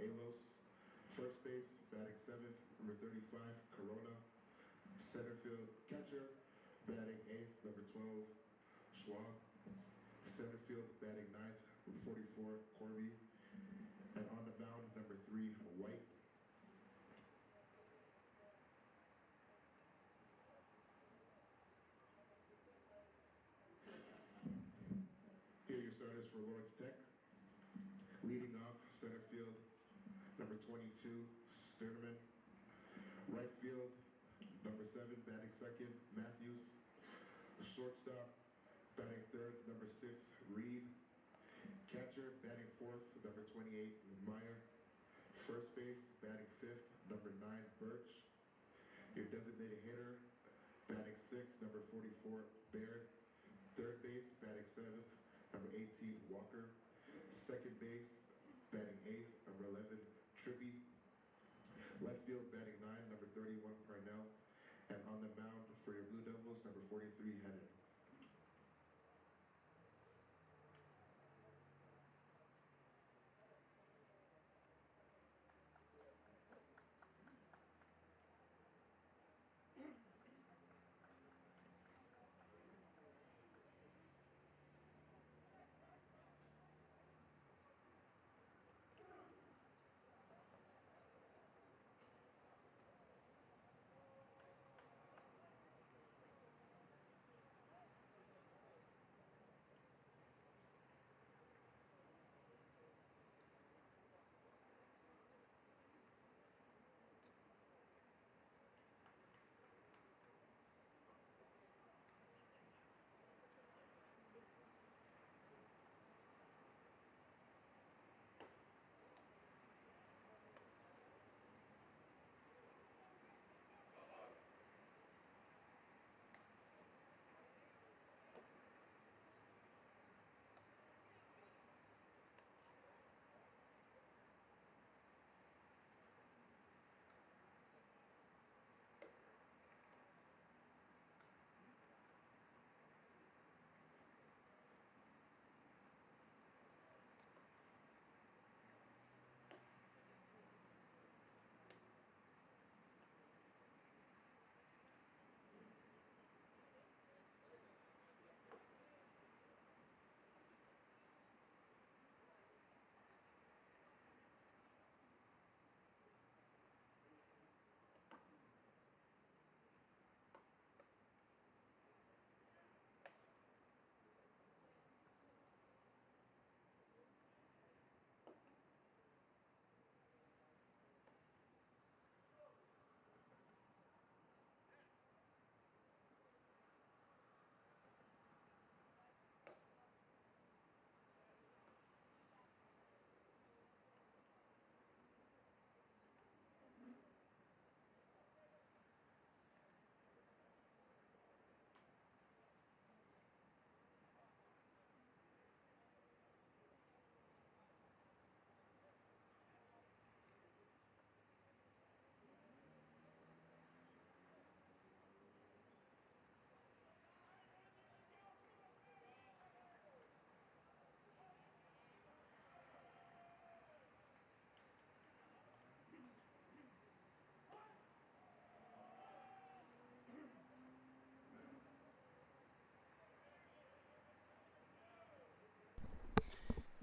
Alos. First base, batting 7th, number 35, Corona. Center field catcher, batting 8th, number 12, Schwab. Center field, batting 9th, number 44, Corby. And on the mound, number 3, White. Here are your starters for Lawrence Tech. Leading off, center field, number 22, Sterneman. Right field, number 7, batting 2nd, Matthews. Shortstop, batting 3rd, number 6, Reed. Catcher, batting 4th, number 28, Meyer. First base, batting 5th, number 9, Birch. Your designated hitter, batting 6th, number 44, Baird. Third base, batting 7th, number 18, Walker. Second base, batting 8th, number 11, Trippy. Left field, batting 9, number 31, Parnell. And on the mound for your Blue Devils, number 43, Hennon.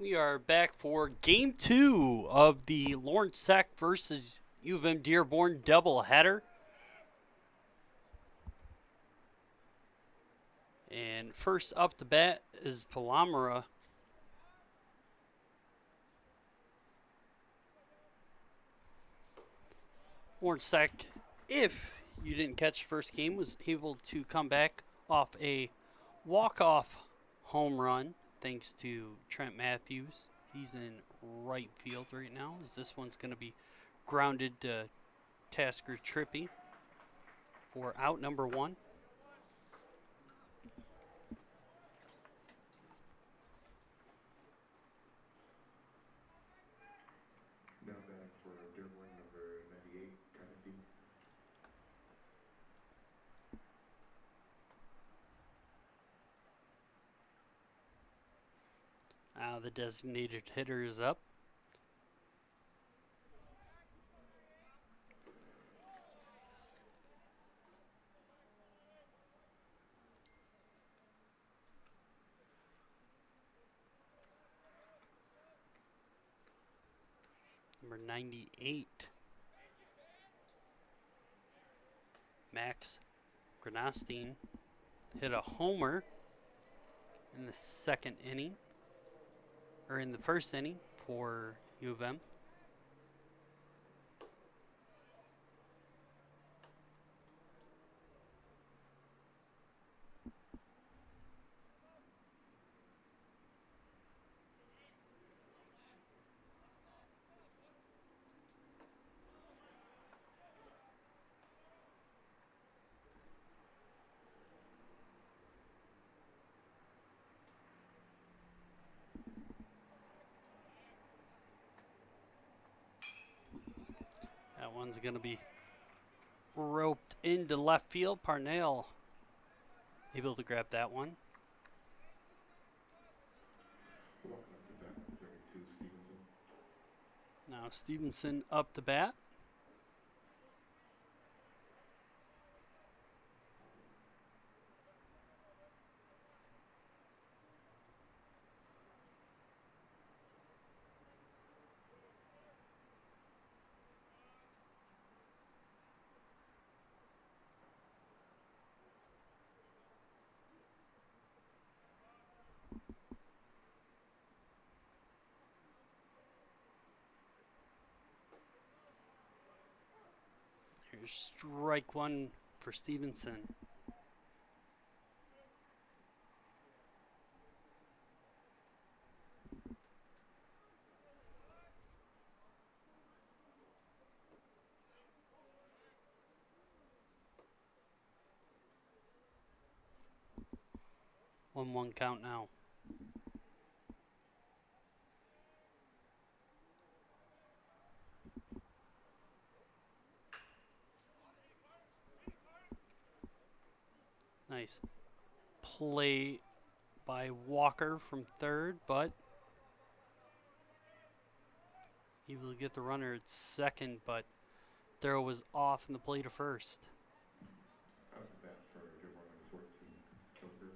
We are back for Game 2 of the Lawrence Tech versus U of M Dearborn doubleheader. And first up to bat is Palomera. Lawrence Tech, if you didn't catch the first game, was able to come back off a walk-off home run thanks to Trent Matthews. He's in right field right now, as this one's going to be grounded to Tasker Trippy for out number 1. Now back for Dearborn, number 98, Conisty. The designated hitter is up. Number 98. Max Granatstein hit a homer in the second inning, or in the first inning for U of M. That one's going to be roped into left field. Parnell able to grab that one. Walking up to bat, 32, Stevenson. Now Stevenson up to bat. Here's strike one for Stevenson. One count now. Nice play by Walker from third, but able to get the runner at second, but throw was off in the play to first. Out to bat for Dearborn, number 14, Kilberg.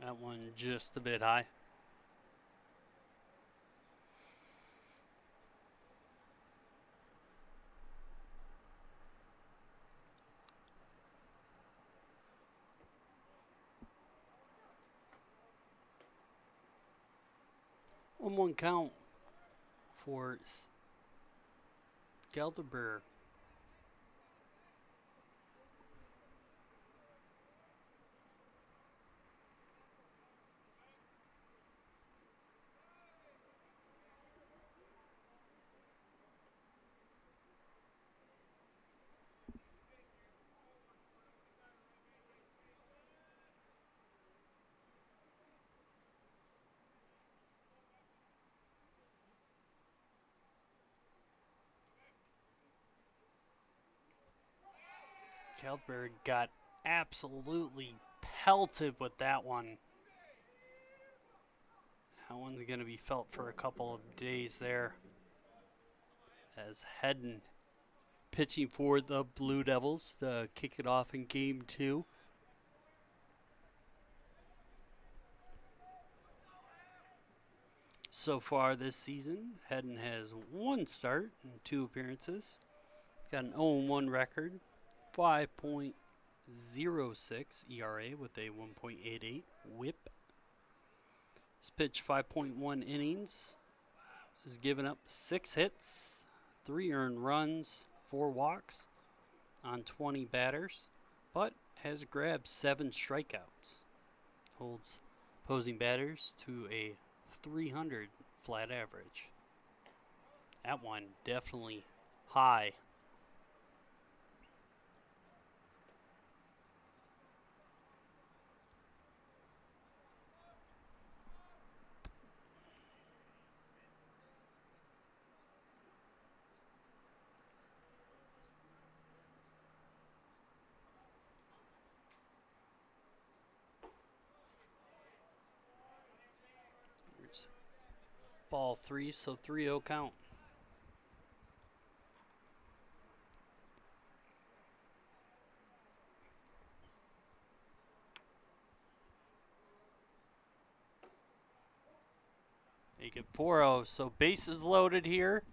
That one just a bit high. One count for Gelderberg. Gelderberg got absolutely pelted with that one. That one's going to be felt for a couple of days there. As Hedden pitching for the Blue Devils to kick it off in game 2. So far this season, Hedden has 1 start and 2 appearances. Got an 0-1 record, 5.06 ERA with a 1.88 whip. He's pitched 5.1 innings. Has given up 6 hits, 3 earned runs, 4 walks on 20 batters, but has grabbed 7 strikeouts. Holds opposing batters to a 300 flat average. That one definitely high. Ball 3, so 3-0 count. Make it 4-0, so bases loaded here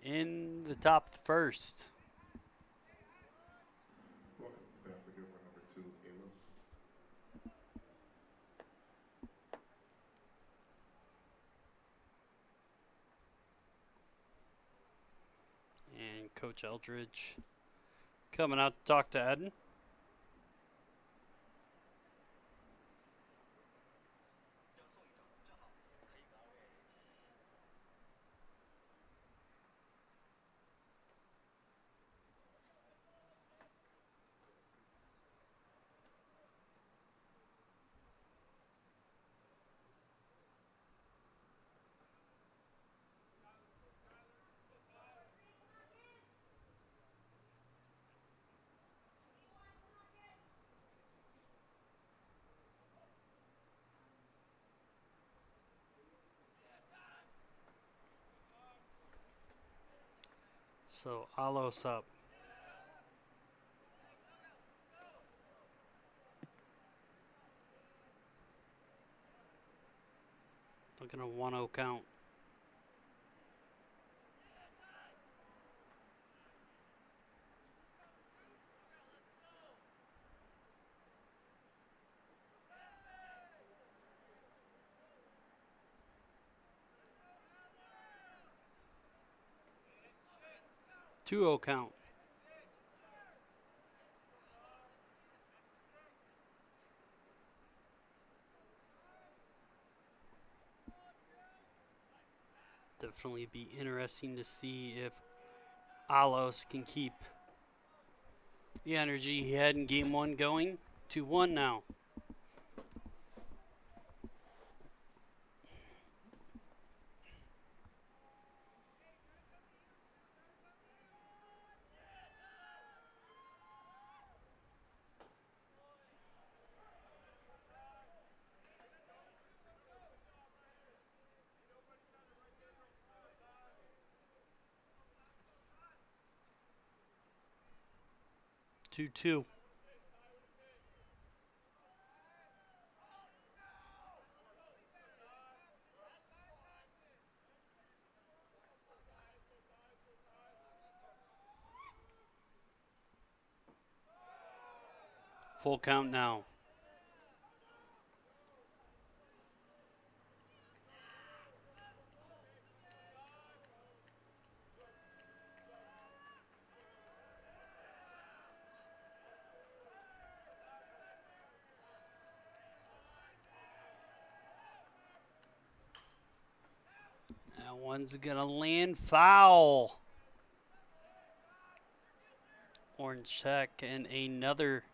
in the top of the first. Welcome to bat for Dearborn number 2, Alos. And Coach Eldridge coming out to talk to Eden. So Alos up. Looking at 1-0 count. Two-0 count. Definitely be interesting to see if Alos can keep the energy he had in game 1 going. 2-1 now. Two. Full count now. That one's gonna land foul. Orange check and another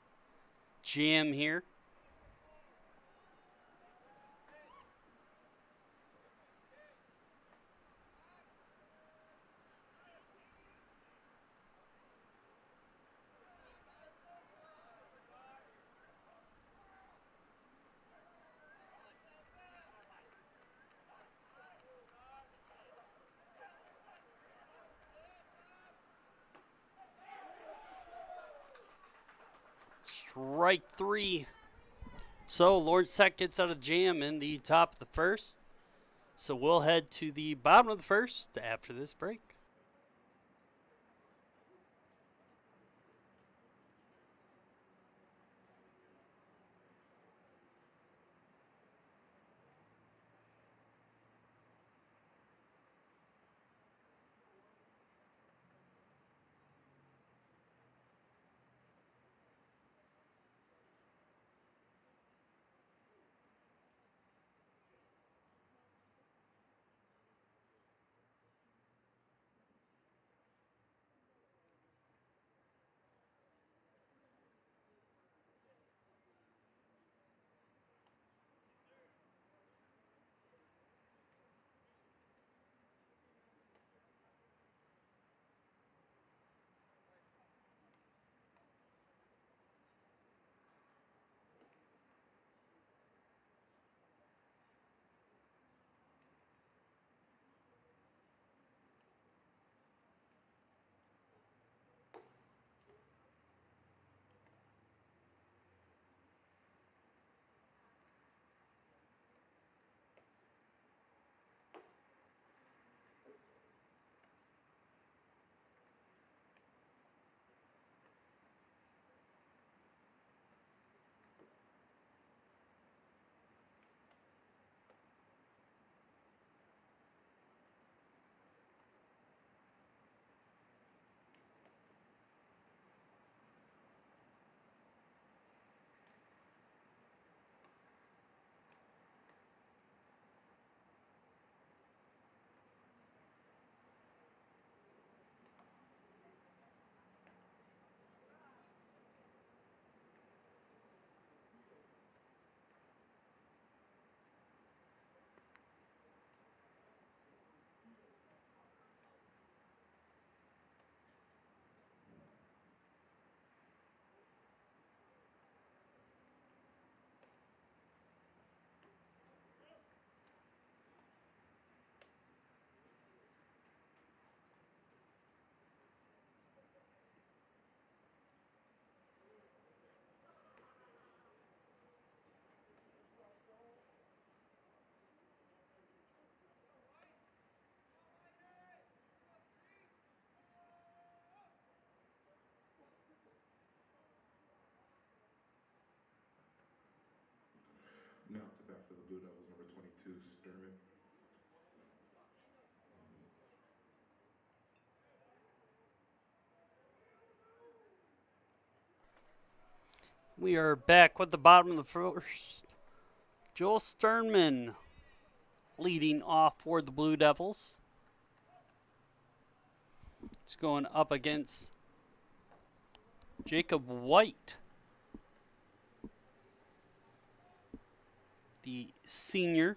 jam here. Strike 3. So Lord Sec gets out of jam in the top of the first. So we'll head to the bottom of the first after this break. for the Blue Devils, number 22, Sturman. We are back with the bottom of the first. Joel Sternman leading off for the Blue Devils. It's going up against Jacob White, the senior,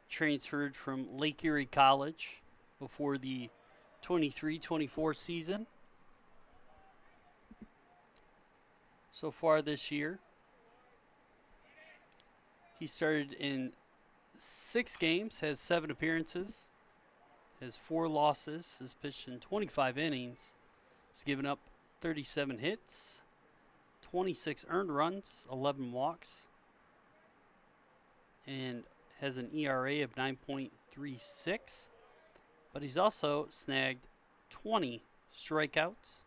transferred from Lake Erie College before the 23-24 season. So far this year, he started in 6 games, has 7 appearances, has 4 losses, has pitched in 25 innings, has given up 37 hits, 26 earned runs, 11 walks, and has an ERA of 9.36. But he's also snagged 20 strikeouts.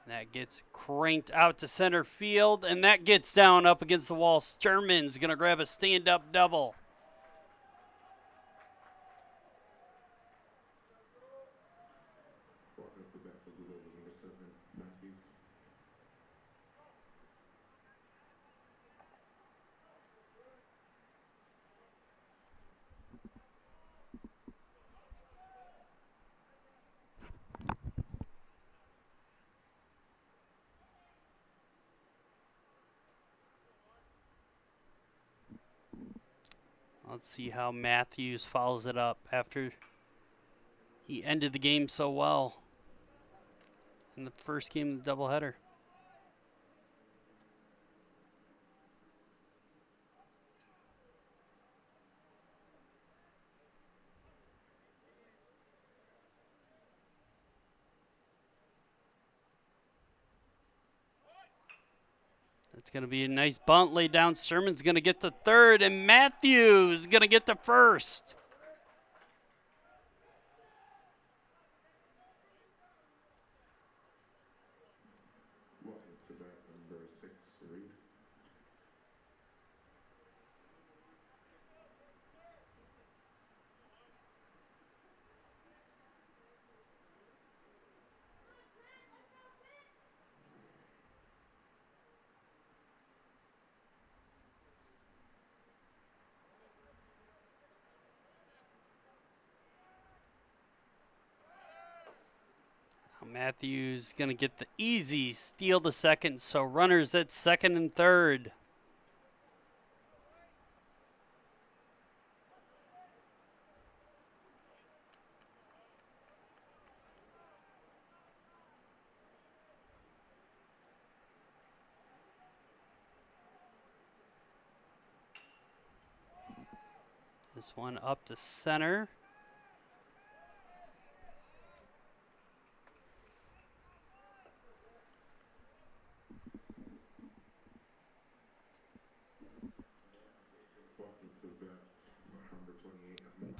That gets cranked out to center field, and that gets down up against the wall. Sturman's going to grab a stand-up double. Walking up to bat for Blue Devils, number 7, Matthews. Let's see how Matthews follows it up after he ended the game so well in the first game of the doubleheader. It's going to be a nice bunt laid down. Sherman's going to get to third, and Matthews going to get to first. Walking to bat, number 6, Reed. Matthews going to get the easy steal to second, so runners at second and third. This one up to center.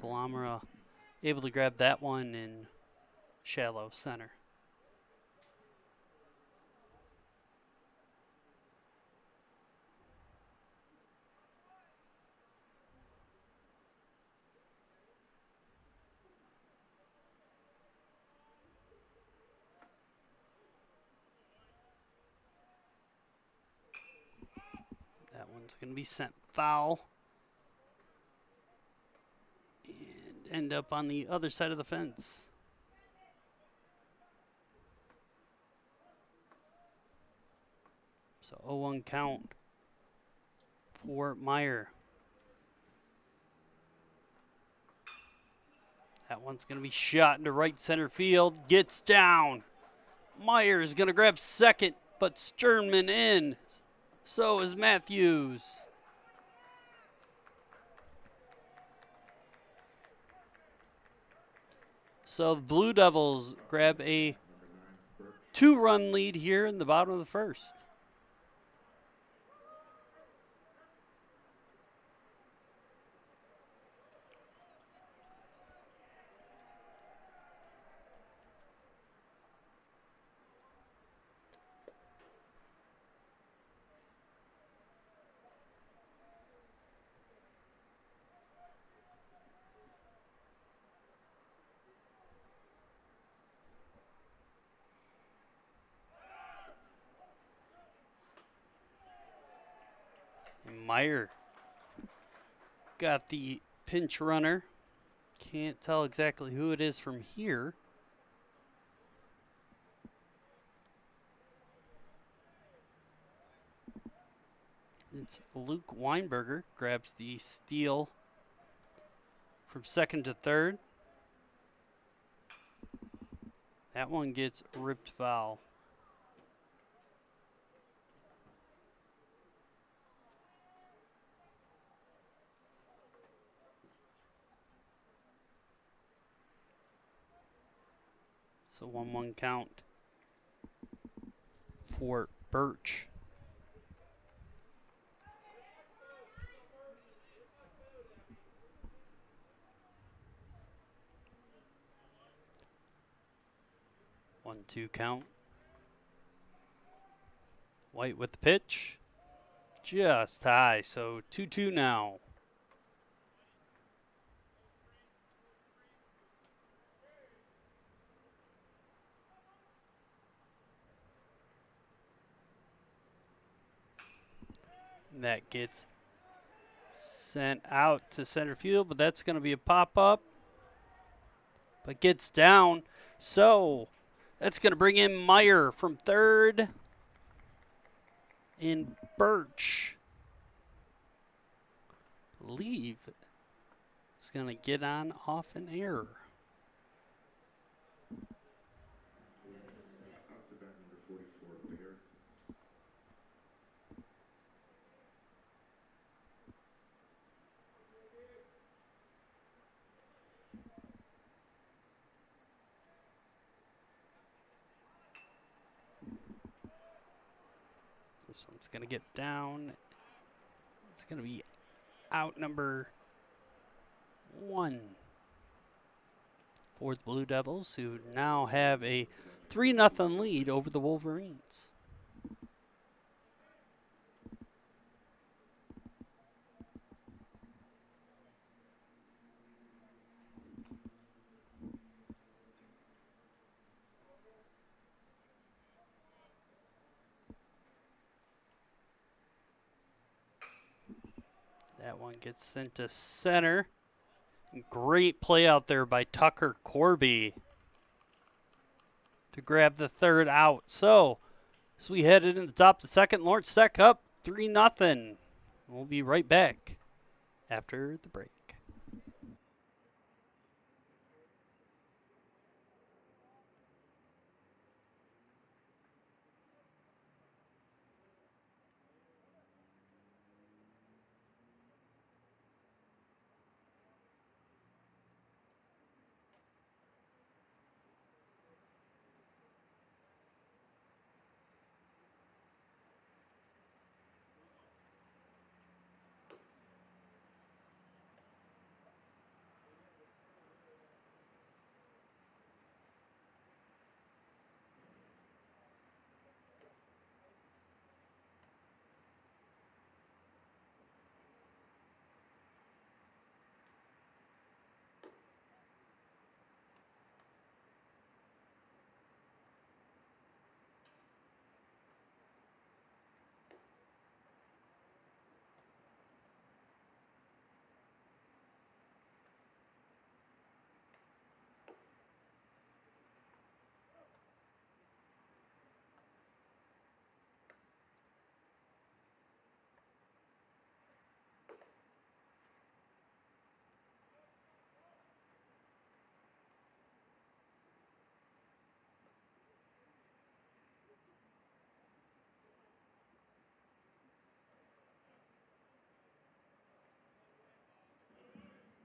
Blomera able to grab that one in shallow center. That one's going to be sent foul and end up on the other side of the fence. So 0-1 count for Meyer. That one's going to be shot into right center field. Gets down. Meyer is going to grab second, but Sternman in. So is Matthews. So the Blue Devils grab a 2-run lead here in the bottom of the first. Meyer got the pinch runner. Can't tell exactly who it is from here. It's Luke Weinberger grabs the steal from second to third. That one gets ripped foul. So 1-1 count for Birch. One, two count. White with the pitch. Just high, so 2-2 now. That gets sent out to center field, but that's going to be a pop-up. But gets down, so that's going to bring in Meyer from third. And Birch, I believe, is going to get on off an error. Out to bat number 44, Baird. This one's going to get down. It's going to be out number 1 for the Blue Devils, who now have a 3-0 lead over the Wolverines. That one gets sent to center. Great play out there by Tucker Corby to grab the third out. So, as we headed in the top of the second, Lawrence Tech up 3-0. We'll be right back after the break.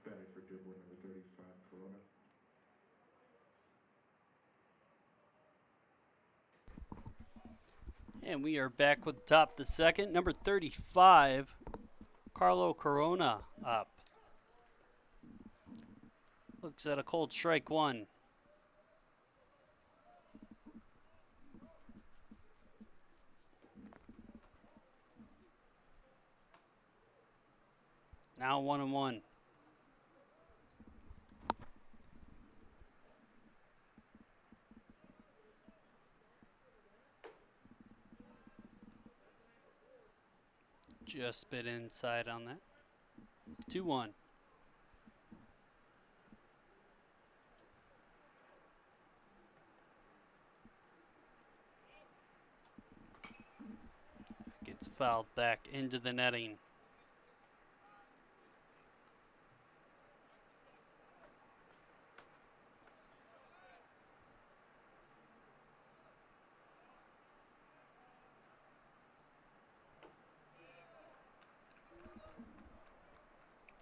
Batting for Dearborn, number 35, Corona. And we are back with the top of the second. Number 35, Carlo Corona up. Looks at a cold strike one. Now 1-1. Just bit inside on that. 2-1. Gets fouled back into the netting.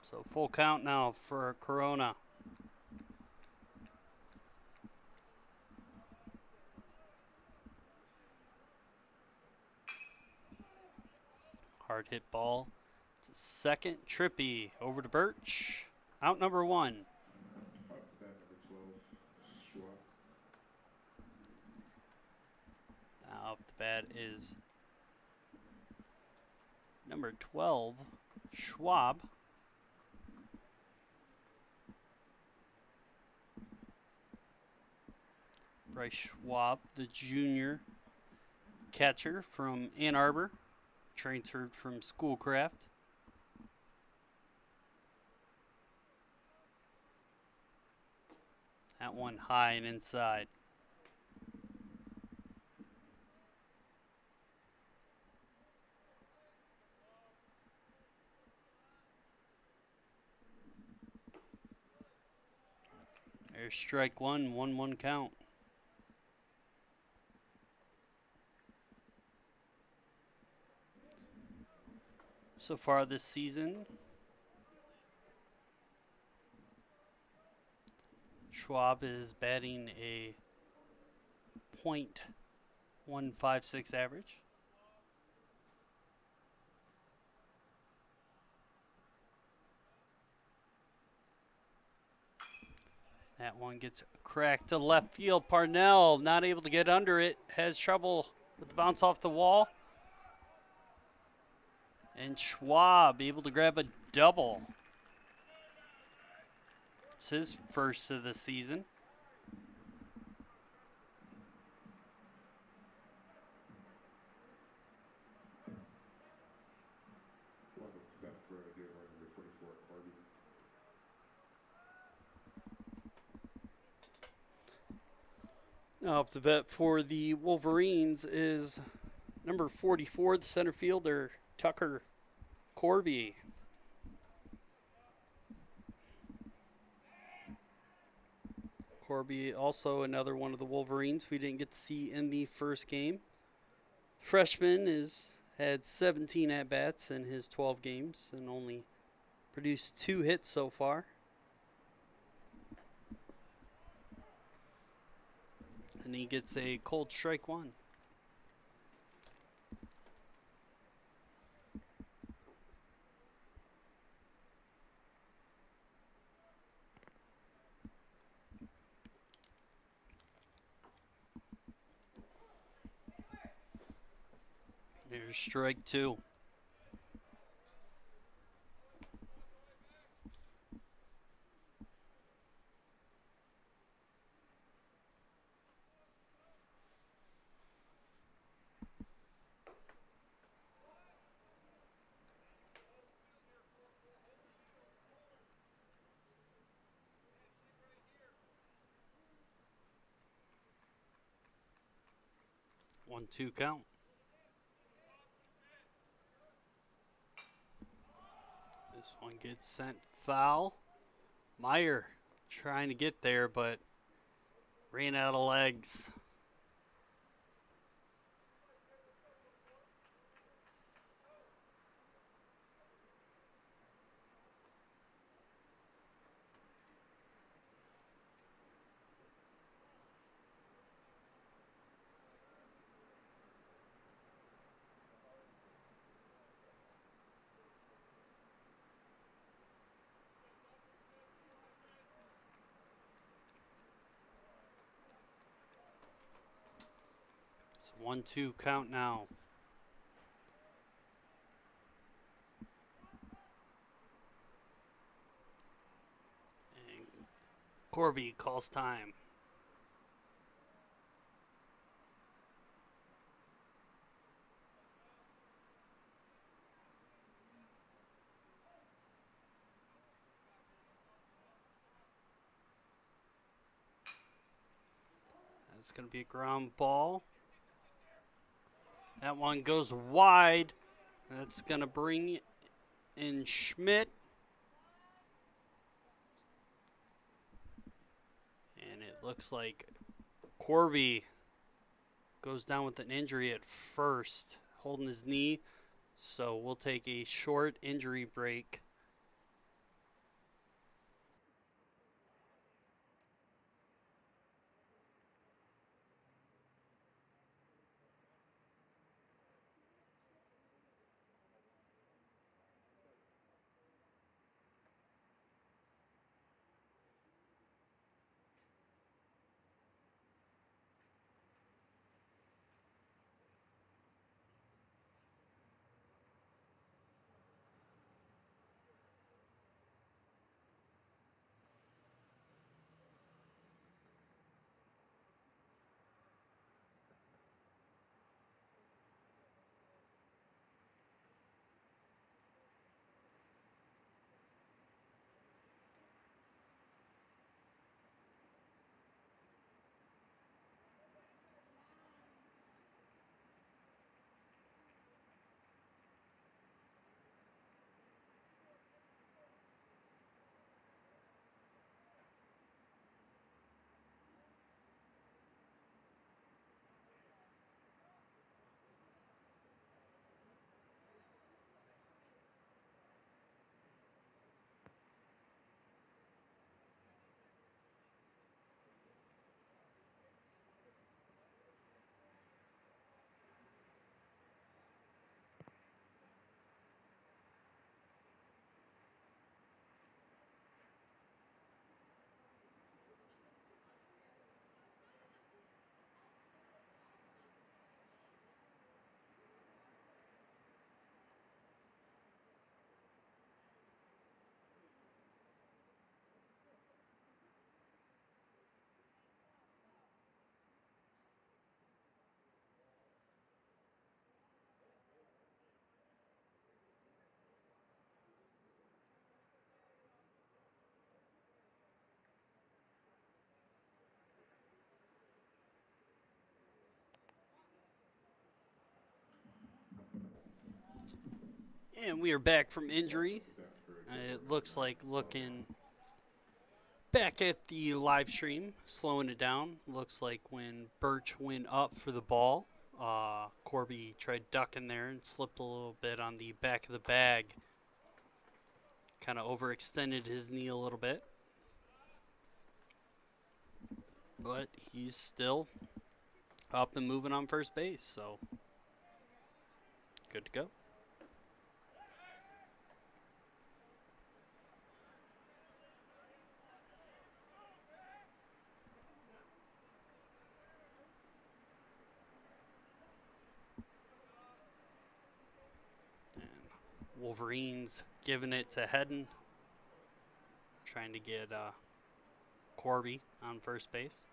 So full count now for Corona. Hard hit ball. It's a second. Trippy over to Birch. Out number 1. Up to bat, number 12, Schwab. Now up the bat is number 12, Schwab. Bryce Schwab, the junior catcher from Ann Arbor, transferred from Schoolcraft. That one high and inside. There's strike one, 1-1 count. So far this season, Schwab is batting a .156 average. That one gets cracked to left field. Parnell not able to get under it. Has trouble with the bounce off the wall. And Schwab able to grab a double. It's his first of the season. Welcome to bat for Dearborn, number 44, Harvey. Now up to bat for the Wolverines is number 44, the center fielder, Tucker Corby. Corby also another one of the Wolverines we didn't get to see in the first game. Freshman had 17 at-bats in his 12 games and only produced 2 hits so far. And he gets a cold strike 1. There's strike 2. One, 2 count. This one gets sent foul. Meyer trying to get there, but ran out of legs. It's 1-2 count now. And Corby calls time. It's going to be a ground ball. That one goes wide. That's going to bring in Schmidt. And it looks like Corby goes down with an injury at first, holding his knee. So we'll take a short injury break. And we are back from injury. It looks like looking back at the live stream, slowing it down. Looks like when Birch went up for the ball, Corby tried ducking there and slipped a little bit on the back of the bag. Kind of overextended his knee a little bit. But he's still up and moving on first base, so good to go. Wolverines giving it to Hedden, trying to get Corby on first base.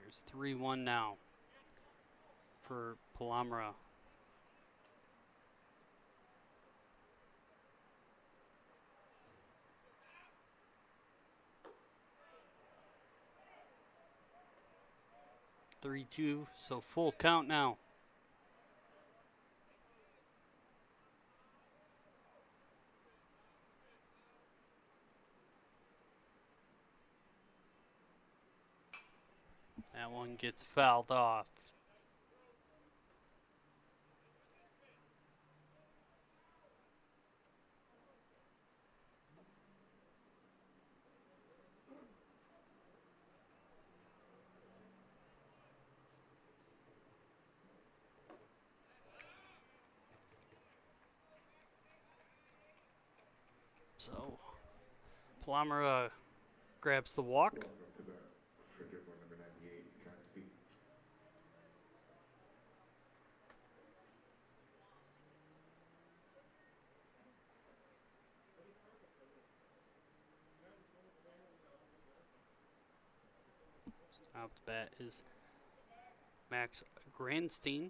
There's 3-1 now for Palomra. Three-two, so full count now. That one gets fouled off. So, Palomra grabs the walk. Welcome to the for Dearborn number 98, Constantine. Out the bat is Max Grandstein.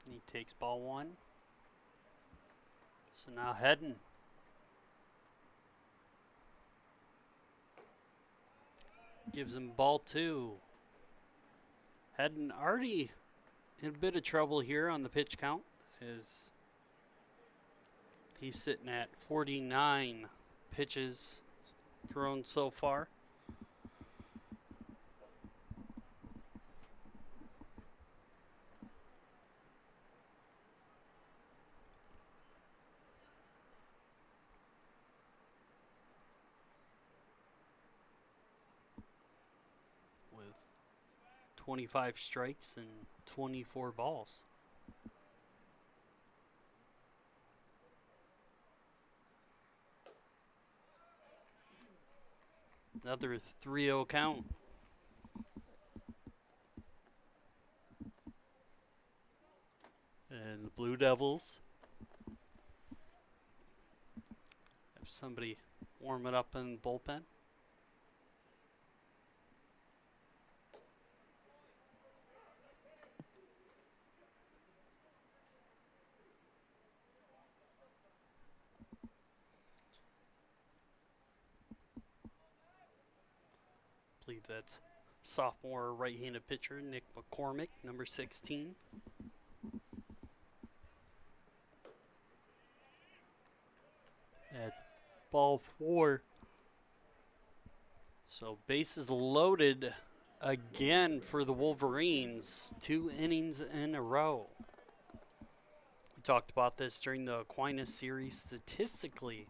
He takes ball one. So now Hedden. Gives him ball two. Hedden already in a bit of trouble here on the pitch count, as he's sitting at 49 pitches thrown so far. With 25 strikes and 24 balls. Another 3-0 count. And the Blue Devils have somebody warm it up in the bullpen. I believe that's sophomore right-handed pitcher Nick McCormick, number 16. At ball four. So bases loaded again for the Wolverines. 2 innings in a row. We talked about this during the Aquinas series. Statistically,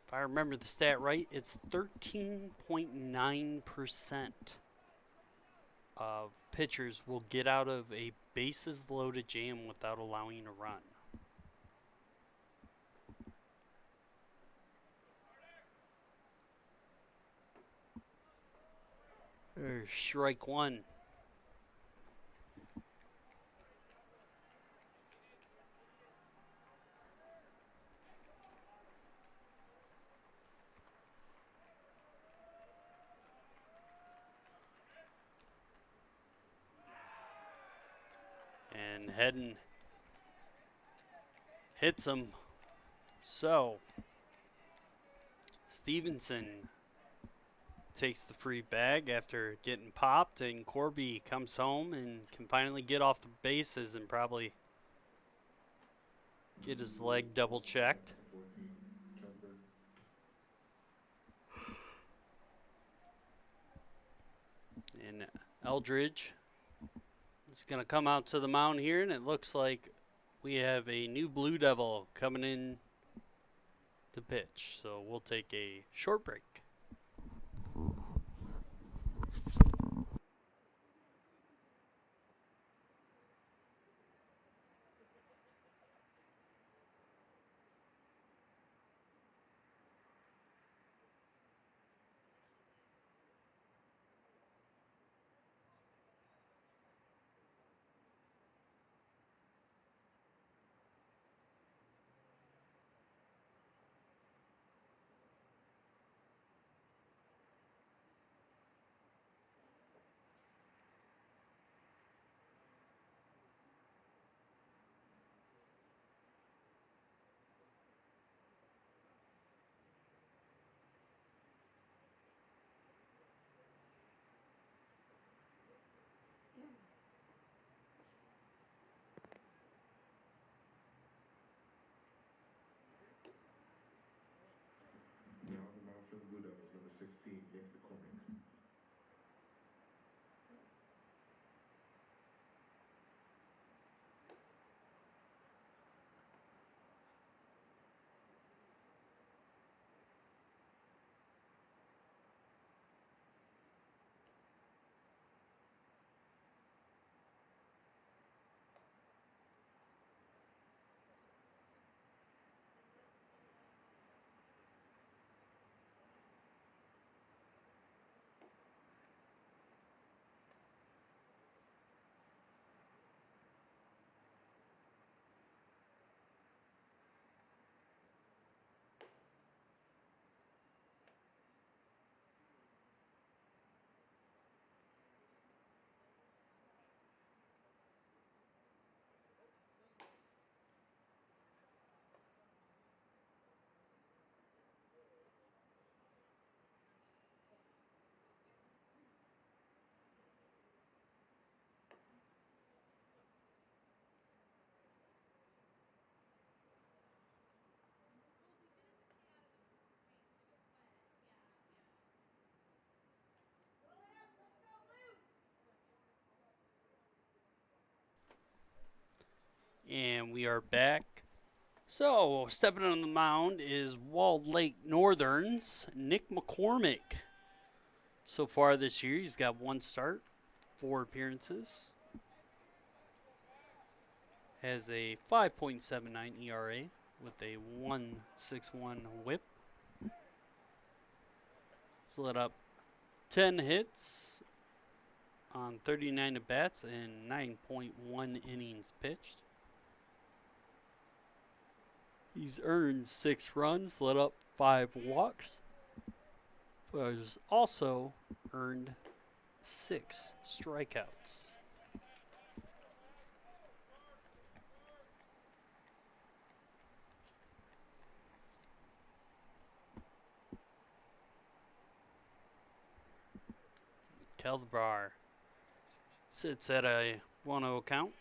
if I remember the stat right, it's 13.9% of pitchers will get out of a bases loaded jam without allowing a run. There's strike one. And Hedden hits him. So Stevenson takes the free bag after getting popped, and Corby comes home and can finally get off the bases and probably get his leg double checked. And Eldridge is going to come out to the mound here, and it looks like we have a new Blue Devil coming in to pitch. So we'll take a short break. Now on the mound for the Blue Devils, number 16, Nick McCormick. And we are back. So, stepping on the mound is Walled Lake Northern's Nick McCormick. So far this year, he's got 1 start, 4 appearances. Has a 5.79 ERA with a 1.61 whip. He's let up 10 hits on 39 at bats and 9.1 innings pitched. He's earned 6 runs, let up 5 walks, but has also earned 6 strikeouts. Keldebar sits at a 1-0 count.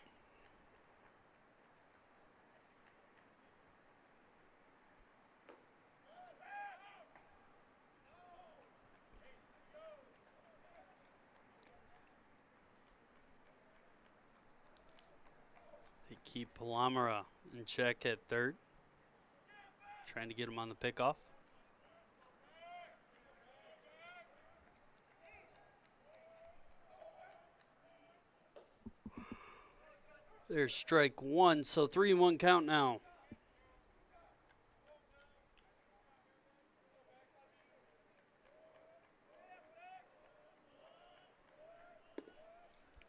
They keep Palamara in check at third, trying to get him on the pickoff. There's strike 1, so 3-1 count now.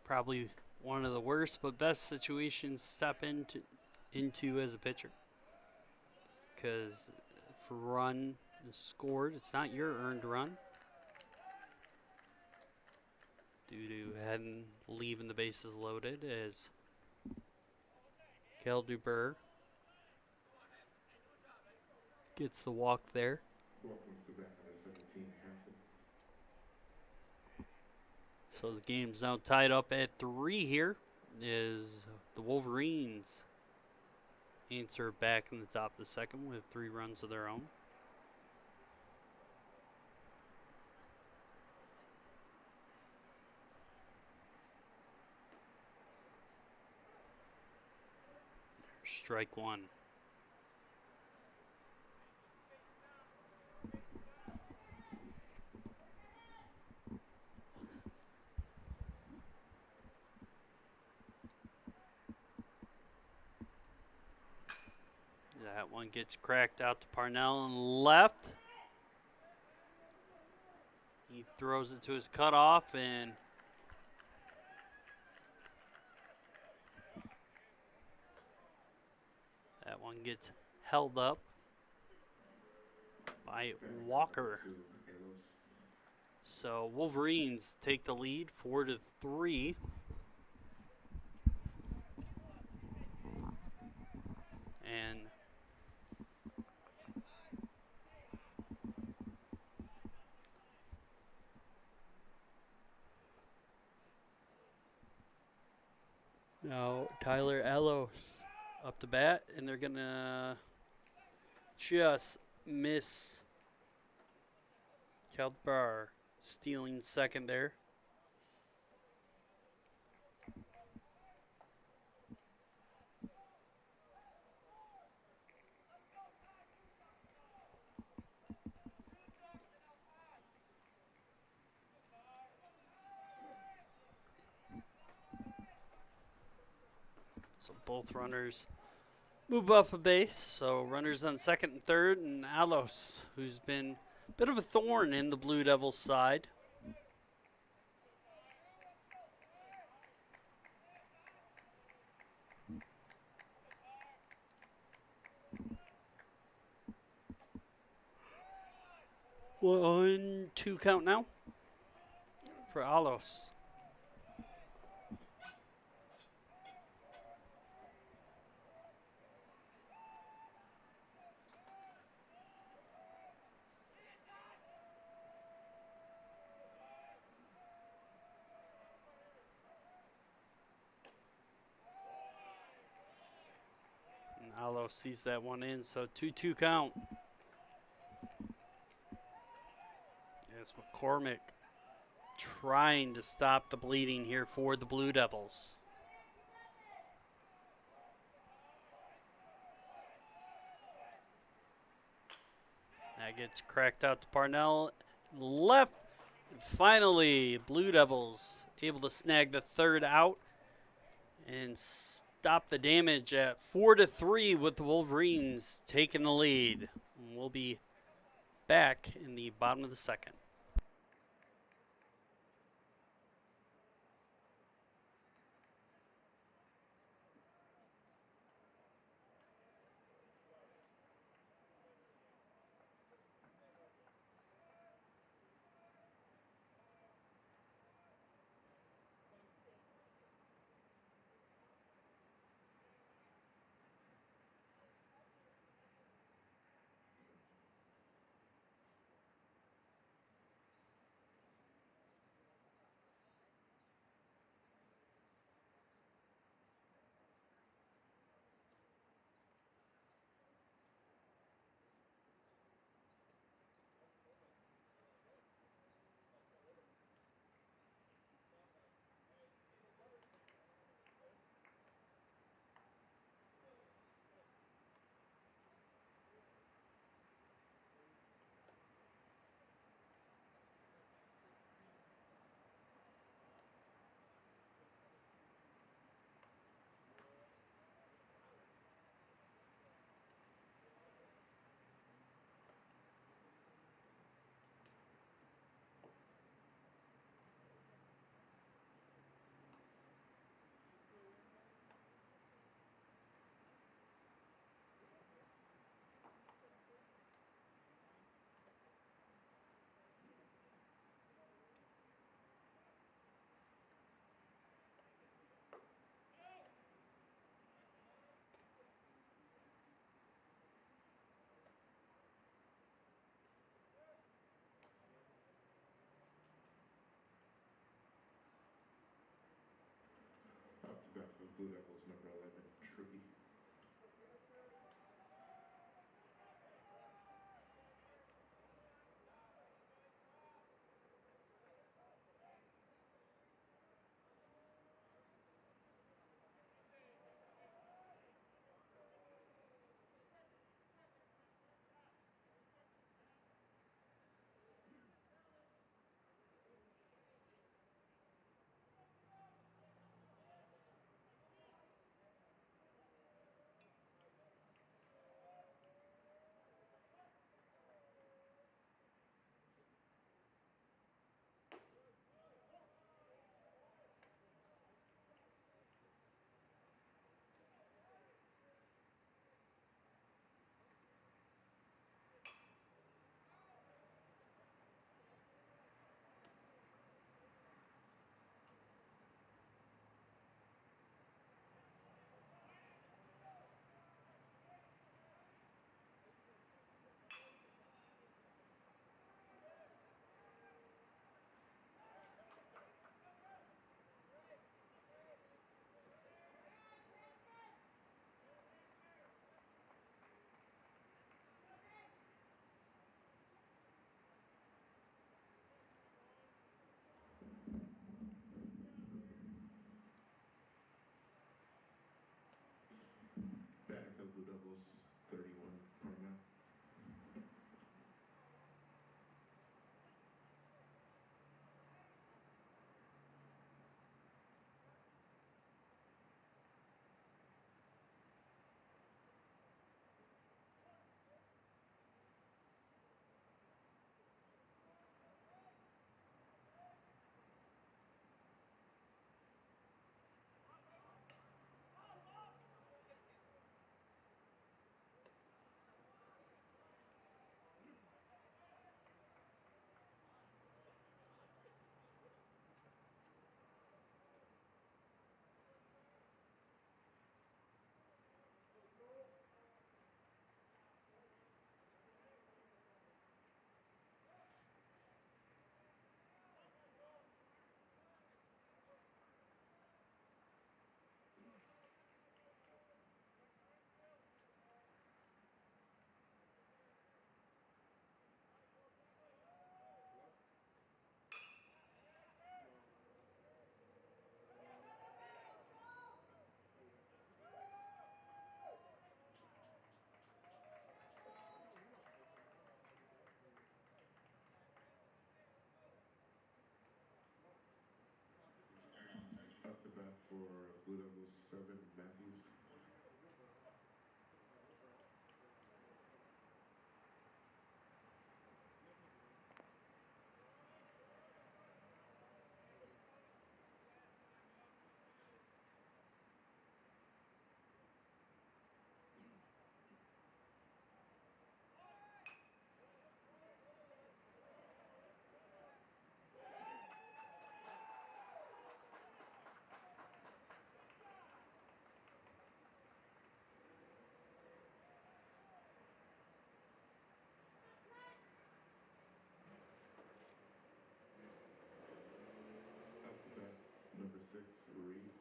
Probably one of the worst but best situations to step into as a pitcher. Because if a run is scored, it's not your earned run. Due to leaving the bases loaded as Keldebar gets the walk there. So the game's now tied up at 3 here. Is the Wolverines answer back in the top of the second with 3 runs of their own. Strike 1. That one gets cracked out to Parnell and left. He throws it to his cutoff and that one gets held up by Walker. So Wolverines take the lead 4-3. And now Tyler Ellos up to bat, and they're gonna just miss Keldebar stealing second there. So both runners move off a base. So runners on second and third, and Alos, who's been a bit of a thorn in the Blue Devils' side. One, 2 count now for Alos. Alos sees that one in, so 2-2 count. It's McCormick trying to stop the bleeding here for the Blue Devils. That gets cracked out to Parnell. Left. And finally, Blue Devils able to snag the third out and stop the damage at 4-3 with the Wolverines taking the lead. And we'll be back in the bottom of the second. Up to bat for the Blue Devils, number 11, Truby. for Blue Devils 7, Matthews. Up to bat, number 6, Reed.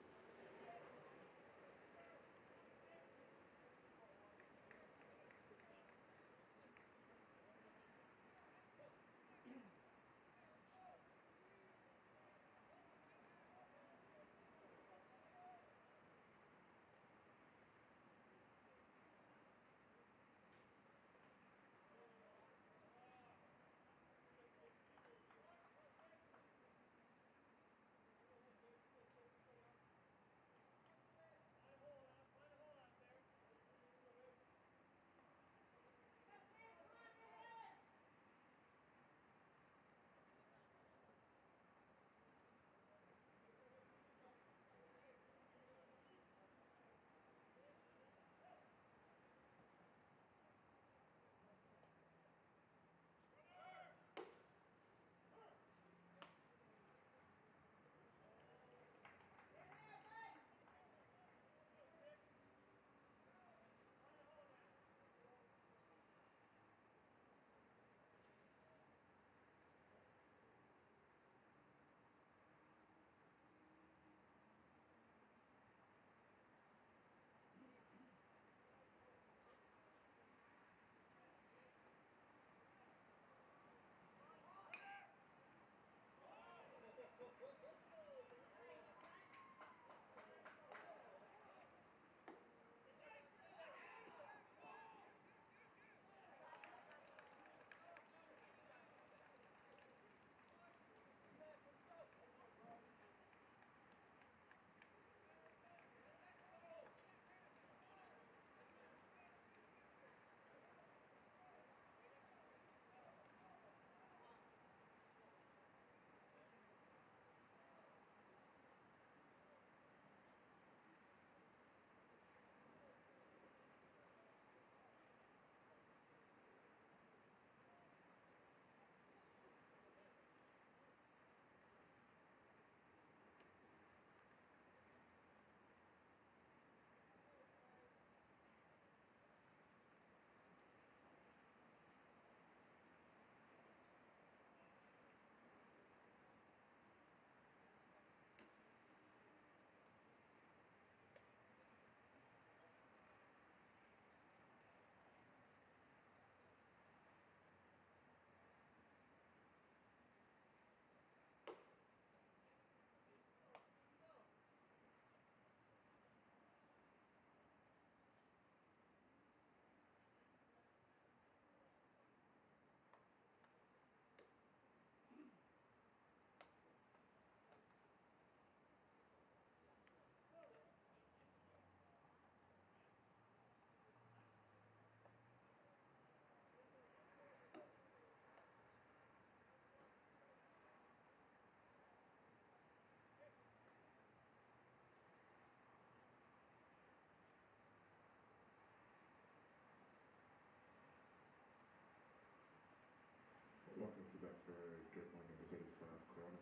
Welcome to bat for Dearborn, number 35, Corona.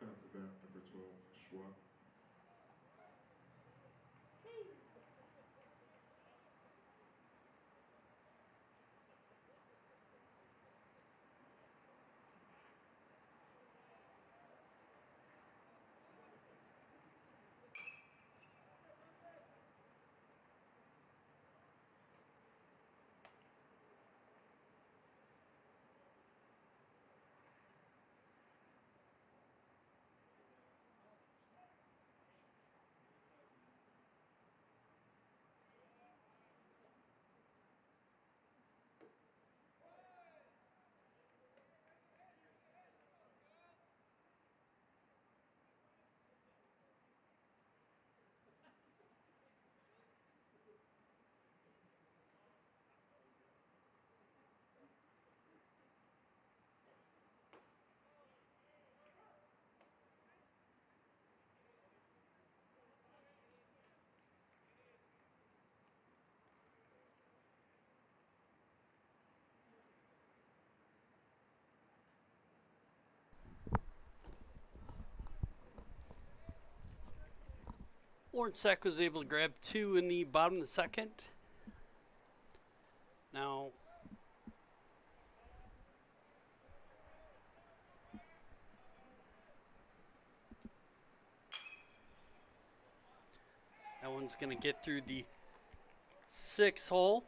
Down to bat, number 12, Schwab. Lawrence Sack was able to grab 2 in the bottom of the second. Now, that one's going to get through the 6 hole,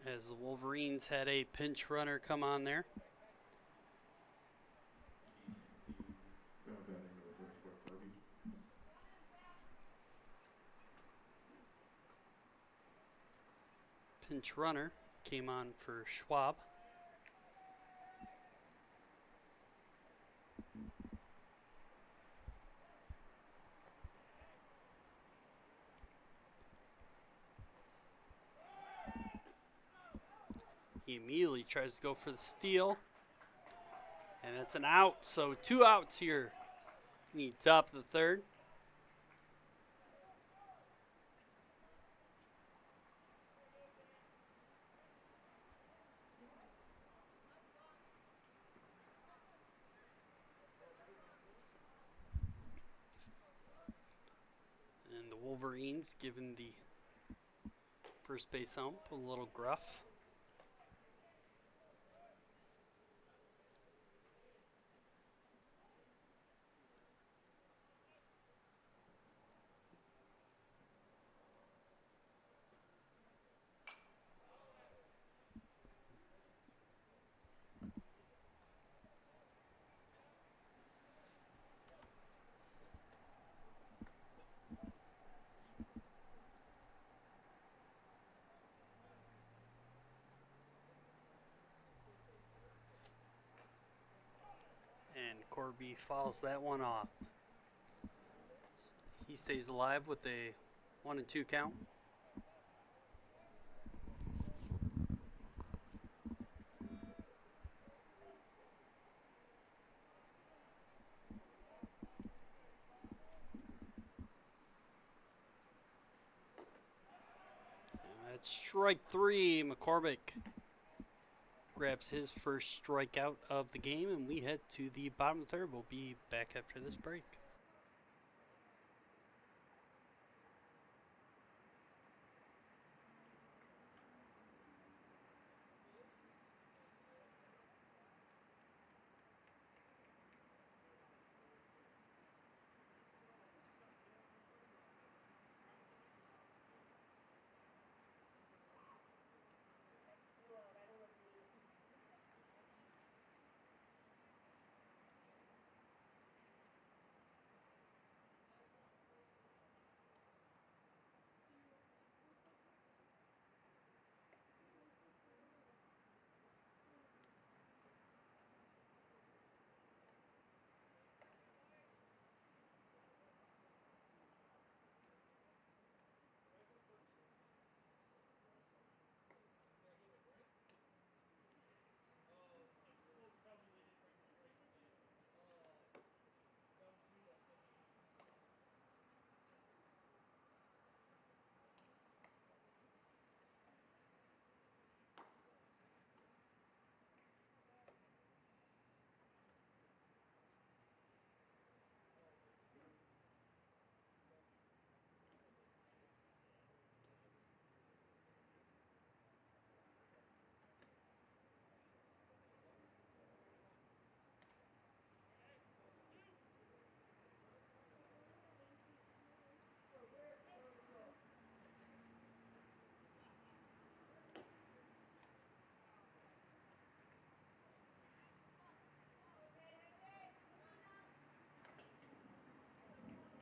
as the Wolverines had a pinch runner come on there. Pinch runner came on for Schwab. He immediately tries to go for the steal. And that's an out, so 2 outs here in the top of the third. And the Wolverines giving the first base ump a little gruff. And Corby fouls that one off. He stays alive with a 1-2 count. And that's strike 3. McCormick grabs his first strikeout of the game, and we head to the bottom of the third. We'll be back after this break.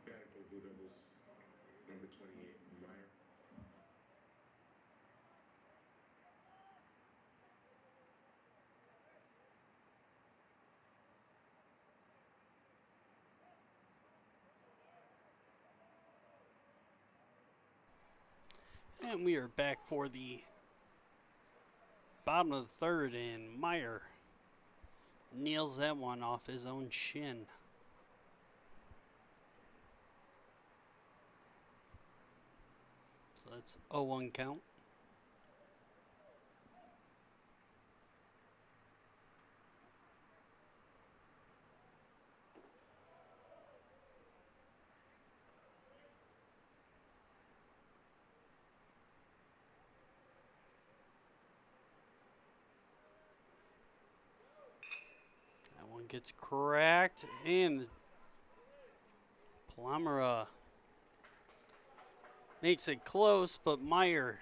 Batting for the Blue Devils, number 28, Meyer. And we are back for the bottom of the third, and Meyer nails that one off his own shin. So that's 0-1 count. gets cracked, and Palomera makes it close, but Meyer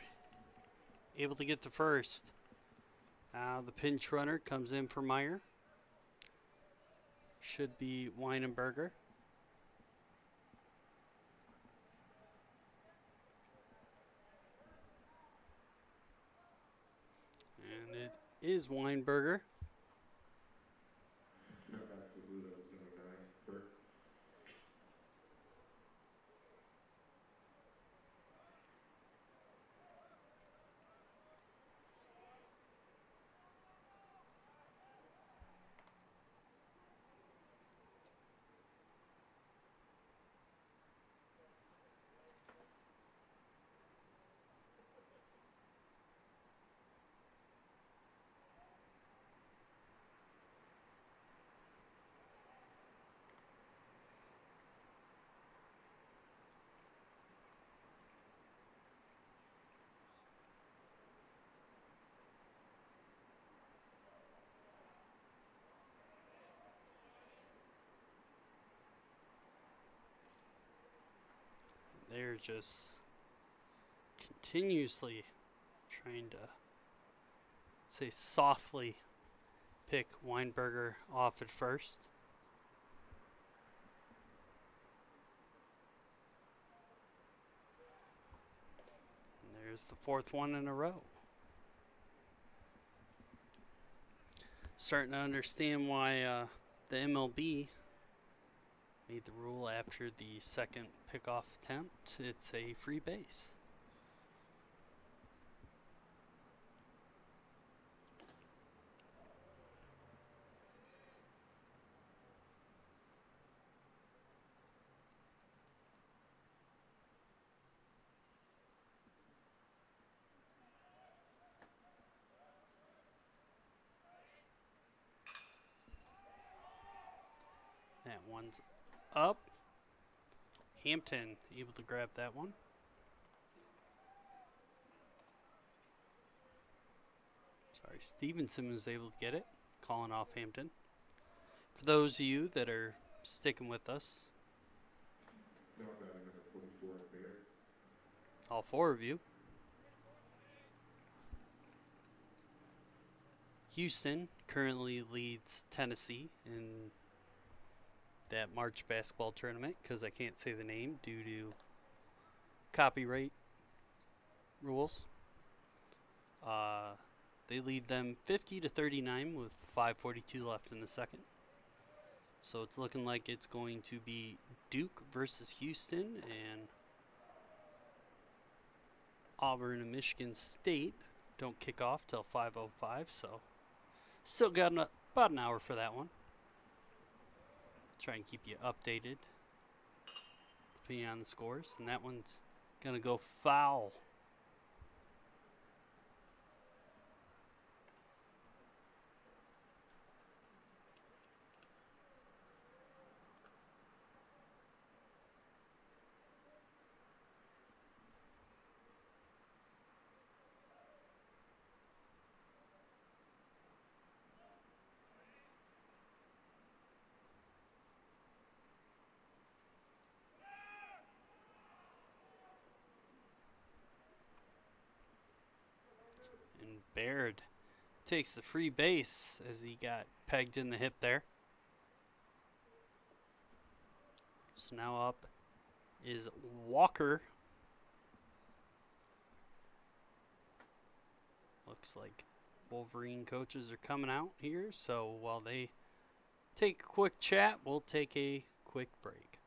able to get the first. Now the pinch runner comes in for Meyer. Should be Weinenberger. And it is Weinberger. They're just continuously trying to say softly pick Weinberger off at first. And there's the fourth one in a row. Starting to understand why the MLB made the rule after the second pickoff attempt. It's a free base. That one's up. Hampton able to grab that one. Sorry, Stevenson was able to get it, calling off Hampton. For those of you that are sticking with us, all four of you, Houston currently leads Tennessee in that March basketball tournament because I can't say the name due to copyright rules. They lead them 50-39 with 5:42 left in the second. So it's looking like it's going to be Duke versus Houston, and Auburn and Michigan State don't kick off till 5:05. So still got about an hour for that one. Try and keep you updated depending on the scores. And that one's going to go foul. Baird takes the free base as he got pegged in the hip there. So now up is Walker. Looks like Wolverine coaches are coming out here. So while they take a quick chat, we'll take a quick break.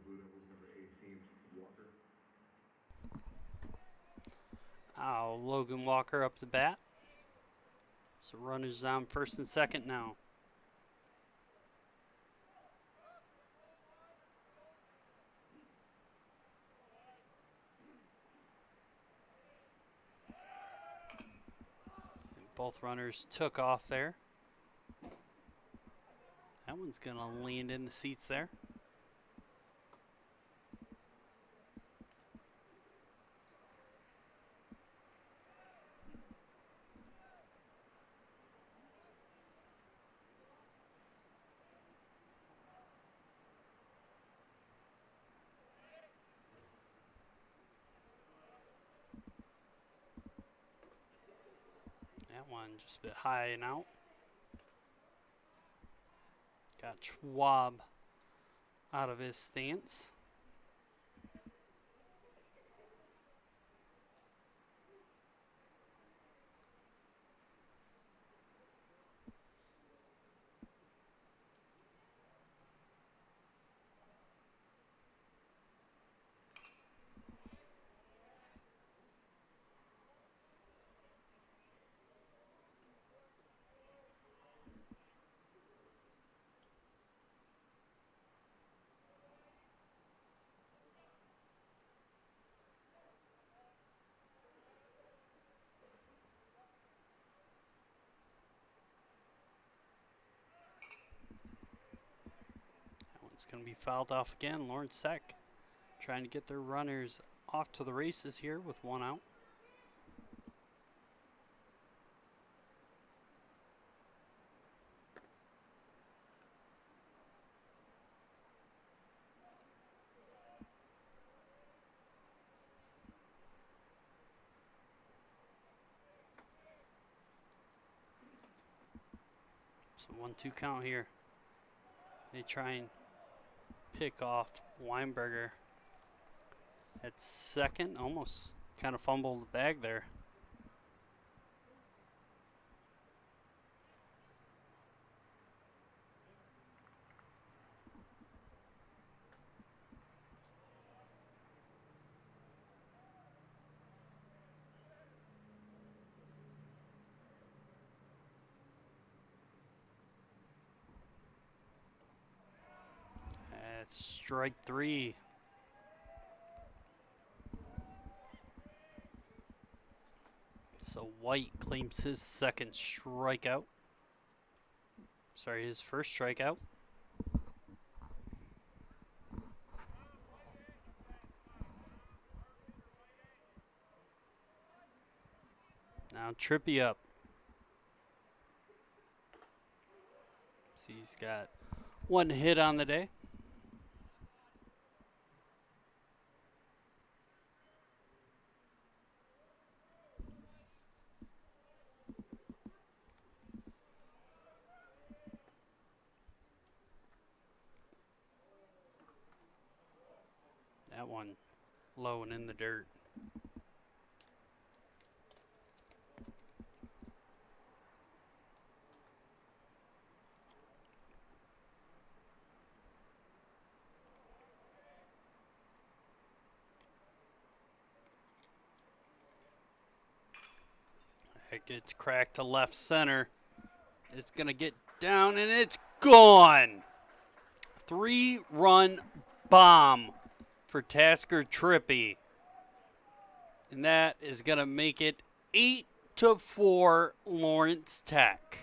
Blue Devils, number 18, Walker. Logan Walker up the bat. So runners on first and second now. And both runners took off there. That one's going to land in the seats there. That one just a bit high and out. Got Schwab out of his stance. It's going to be fouled off again. Lawrence Tech trying to get their runners off to the races here with one out. So 1-2 count here. They try and pick off Weinberger at second. Almost kind of fumbled the bag there. That's strike three. So White claims his second strikeout. Sorry, his first strikeout. Now Trippy up. So he's got one hit on the day. That one low and in the dirt. It gets cracked to left center. It's going to get down and it's gone. 3-run bomb for Tasker Trippy. And that is going to make it 8-4 Lawrence Tech.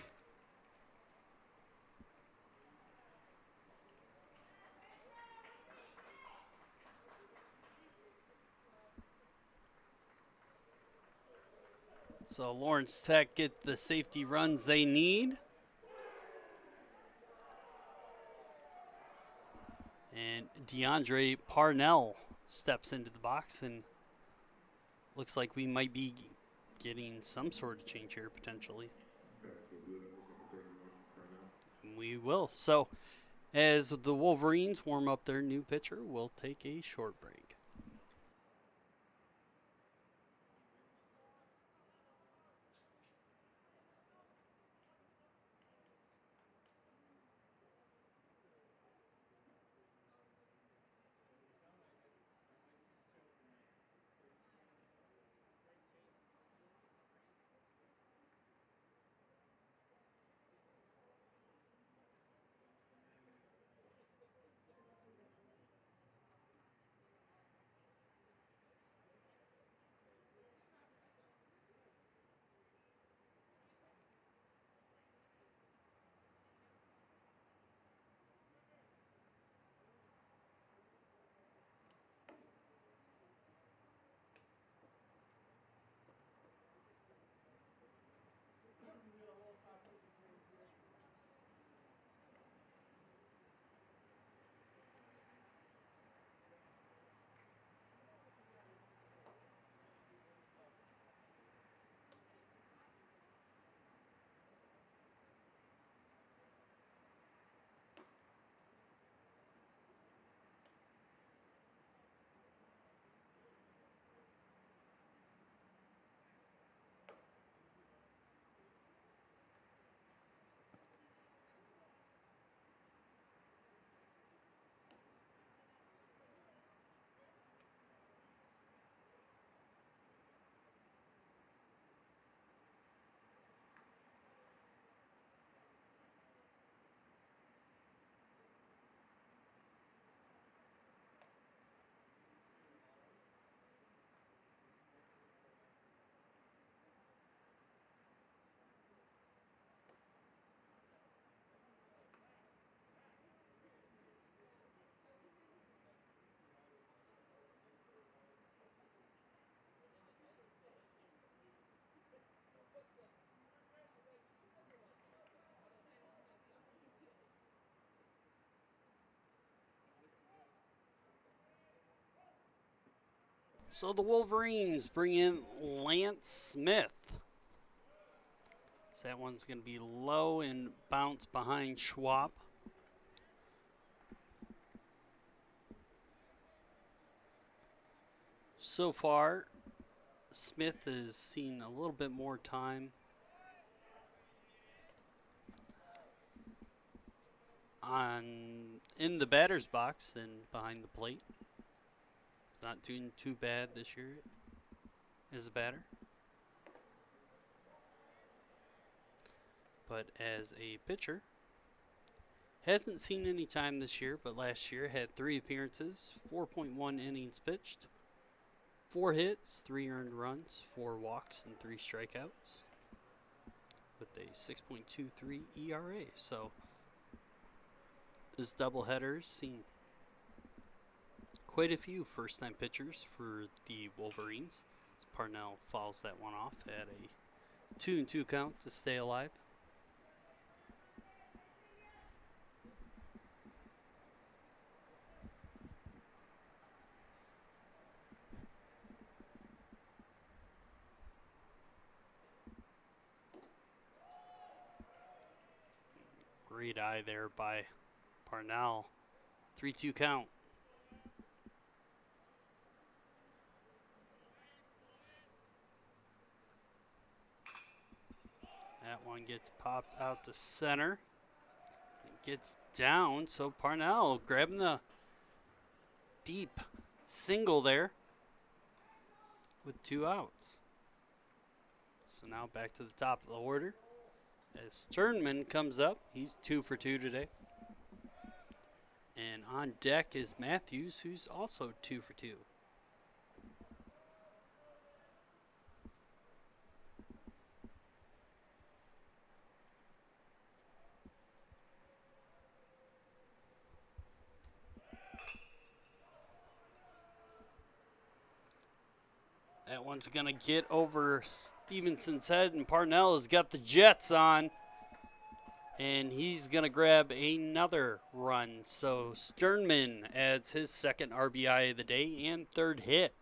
So Lawrence Tech get the safety runs they need. And DeAndre Parnell steps into the box, and looks like we might be getting some sort of change here potentially. And we will. So as the Wolverines warm up their new pitcher, we'll take a short break. So the Wolverines bring in Lance Smith. So that one's going to be low and bounce behind Schwab. So far, Smith has seen a little bit more time in the batter's box than behind the plate. Not doing too bad this year as a batter. But as a pitcher, hasn't seen any time this year, but last year had 3 appearances, 4.1 innings pitched, 4 hits, 3 earned runs, 4 walks, and 3 strikeouts, with a 6.23 ERA. So this doubleheader's seen quite a few first-time pitchers for the Wolverines. As Parnell fouls that one off at a 2-2 count to stay alive. Great eye there by Parnell. 3-2 count. That one gets popped out to center. It gets down, so Parnell grabbing the deep single there with 2 outs. So now back to the top of the order as Sternman comes up. He's 2 for 2 today. And on deck is Matthews, who's also 2 for 2. That one's going to get over Stevenson's head, and Parnell has got the Jets on. And he's going to grab another run. So Sternman adds his 2nd RBI of the day and 3rd hit.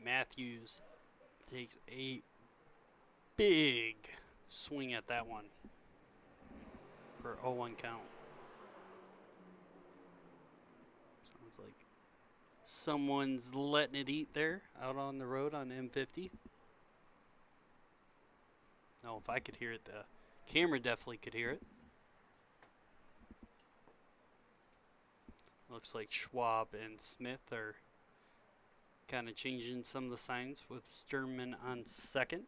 Matthews takes a big swing at that one for 0-1 count. Sounds like someone's letting it eat there out on the road on M50. Oh, if I could hear it, the camera definitely could hear it. Looks like Schwab and Smith are kind of changing some of the signs with Sternman on 2nd.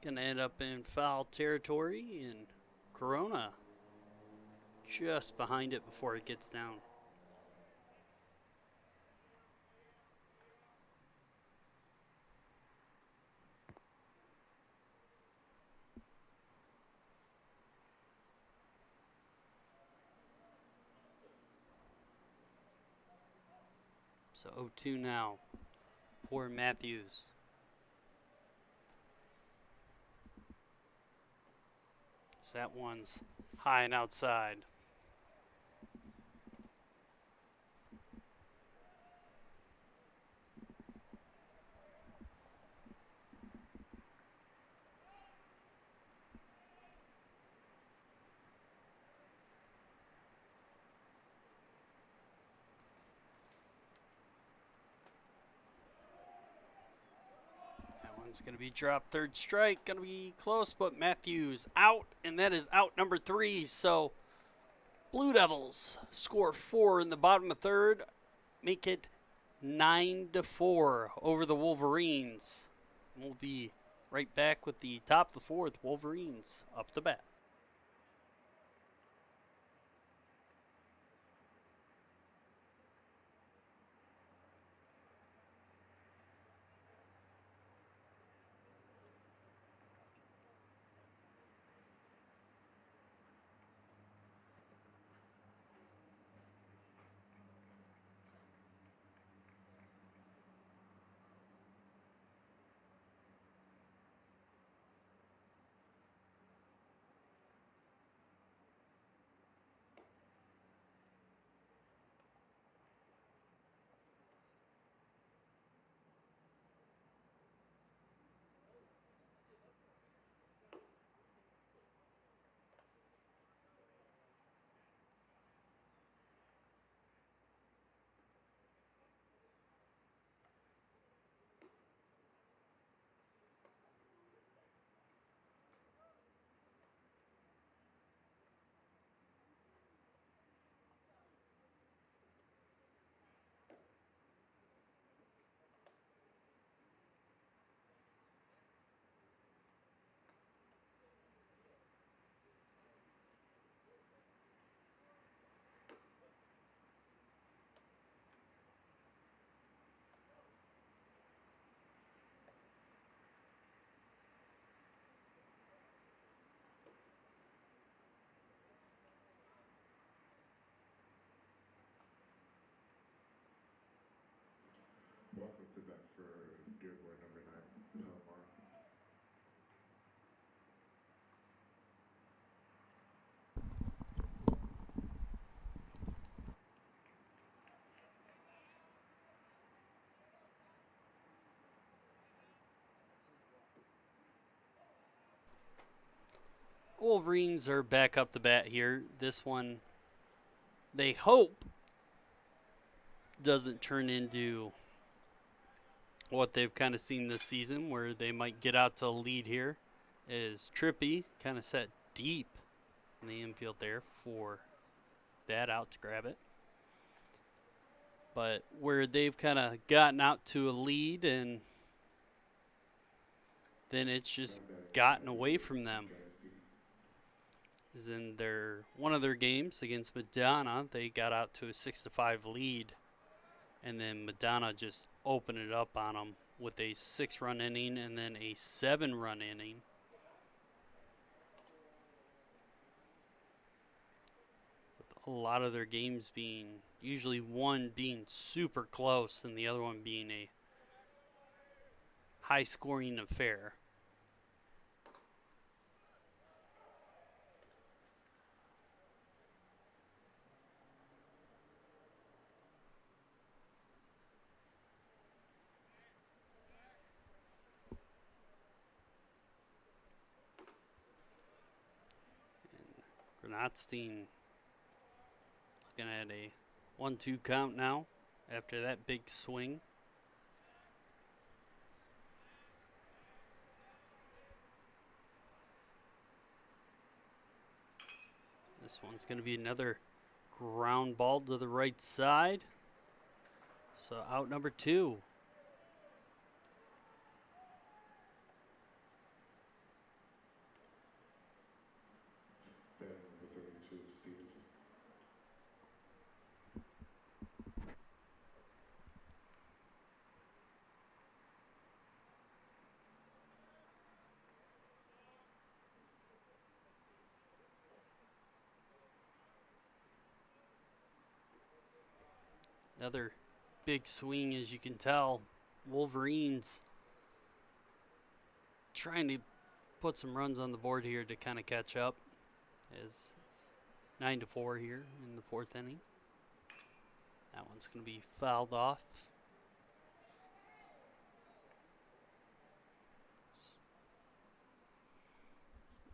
Gonna end up in foul territory, and Corona just behind it before it gets down. So 0-2 now for Matthews. So that one's high and outside. one's going to be dropped. Third strike. Going to be close, but Matthews out, and that is out number 3. So Blue Devils score 4 in the bottom of third, make it 9-4 over the Wolverines. We'll be right back with the top of the fourth. Wolverines up the bat. Welcome to bat for Dearborn, number 9, Palomar. Wolverines are back up the bat here. This one, they hope, doesn't turn into what they've kind of seen this season, where they might get out to a lead here. Is Trippy kind of set deep in the infield there for that out to grab it. But where they've kind of gotten out to a lead and then it's just gotten away from them. Is in one of their games against Madonna, they got out to a 6-5 lead, and then Madonna just opened it up on them with a 6-run inning and then a 7-run inning. With a lot of their games being usually one being super close and the other one being a high-scoring affair. Granatstein looking at a 1-2 count now after that big swing. This one's going to be another ground ball to the right side. So out number 2. Another big swing, as you can tell. Wolverines trying to put some runs on the board here to kind of catch up, as it's 9-4 here in the 4th inning. That one's going to be fouled off.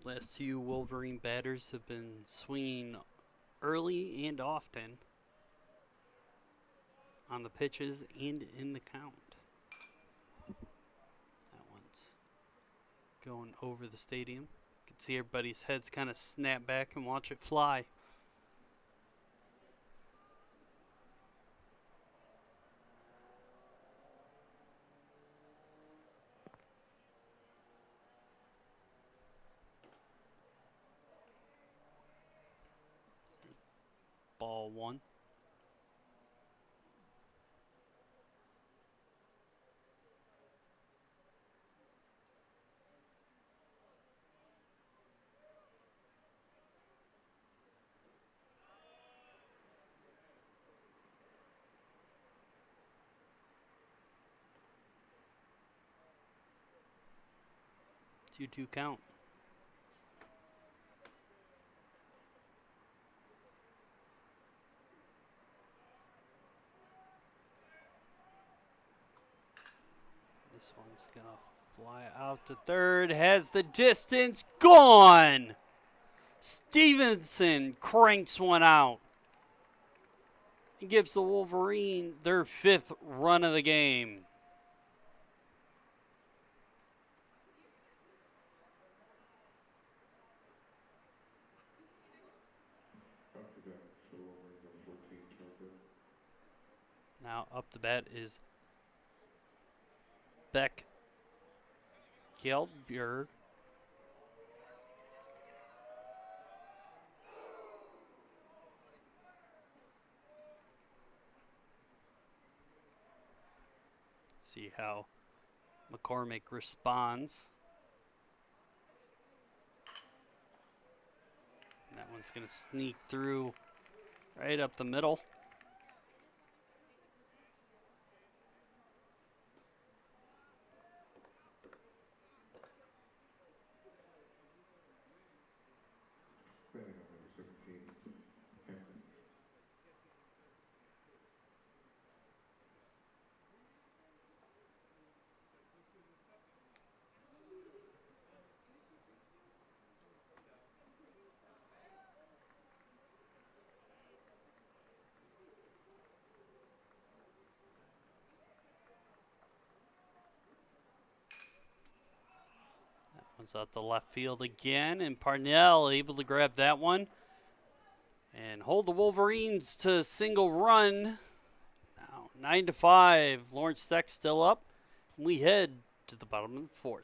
Last 2 Wolverine batters have been swinging early and often on the pitches and in the count. That one's going over the stadium. You can see everybody's heads kind of snap back and watch it fly. Ball one. Two count. This one's gonna fly out to third. Has the distance gone. Stevenson cranks one out. He gives the Wolverine their 5th run of the game. Now up the bat is Beck Kjeldbjerg. See how McCormick responds. And that one's going to sneak through right up the middle. One's out the left field again, and Parnell able to grab that one and hold the Wolverines to a single run. Now 9-5. Lawrence Steck still up. We head to the bottom of the 4th.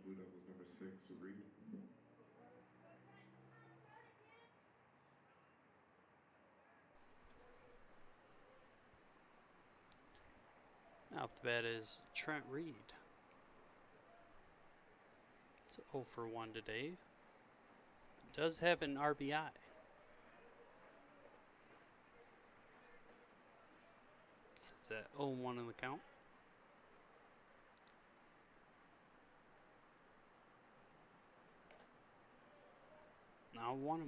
Blue Devils number 6, Reed. Now up the bat is Trent Reed. It's 0 for 1 today. Does have an RBI. It's at 0-1 in the count. Now 1-1.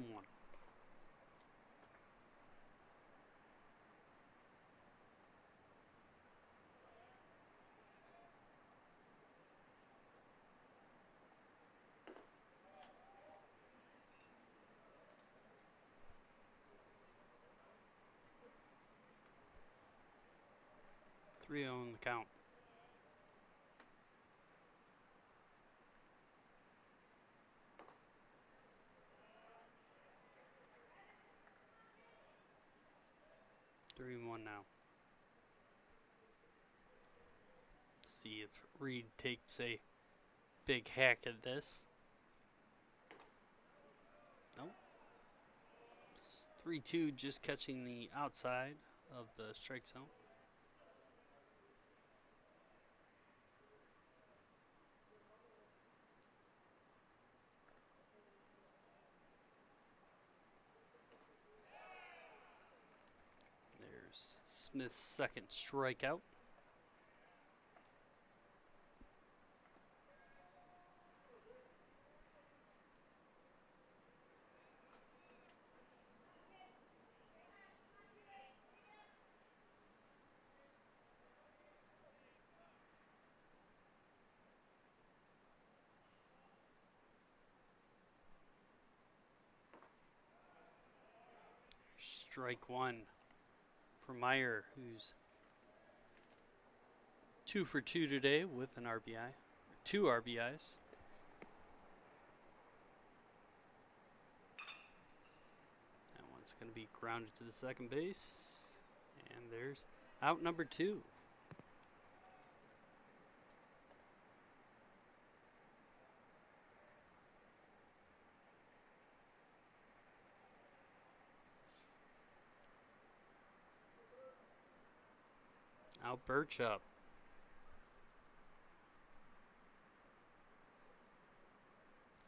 Three on the count. Three and one now. See if Reed takes a big hack at this. Nope. 3-2, just catching the outside of the strike zone. There's Smith's second strikeout. Strike one for Meyer, who's 2 for 2 today with an RBI, 2 RBIs. That one's going to be grounded to the second base, and there's out number 2. Now Birchup.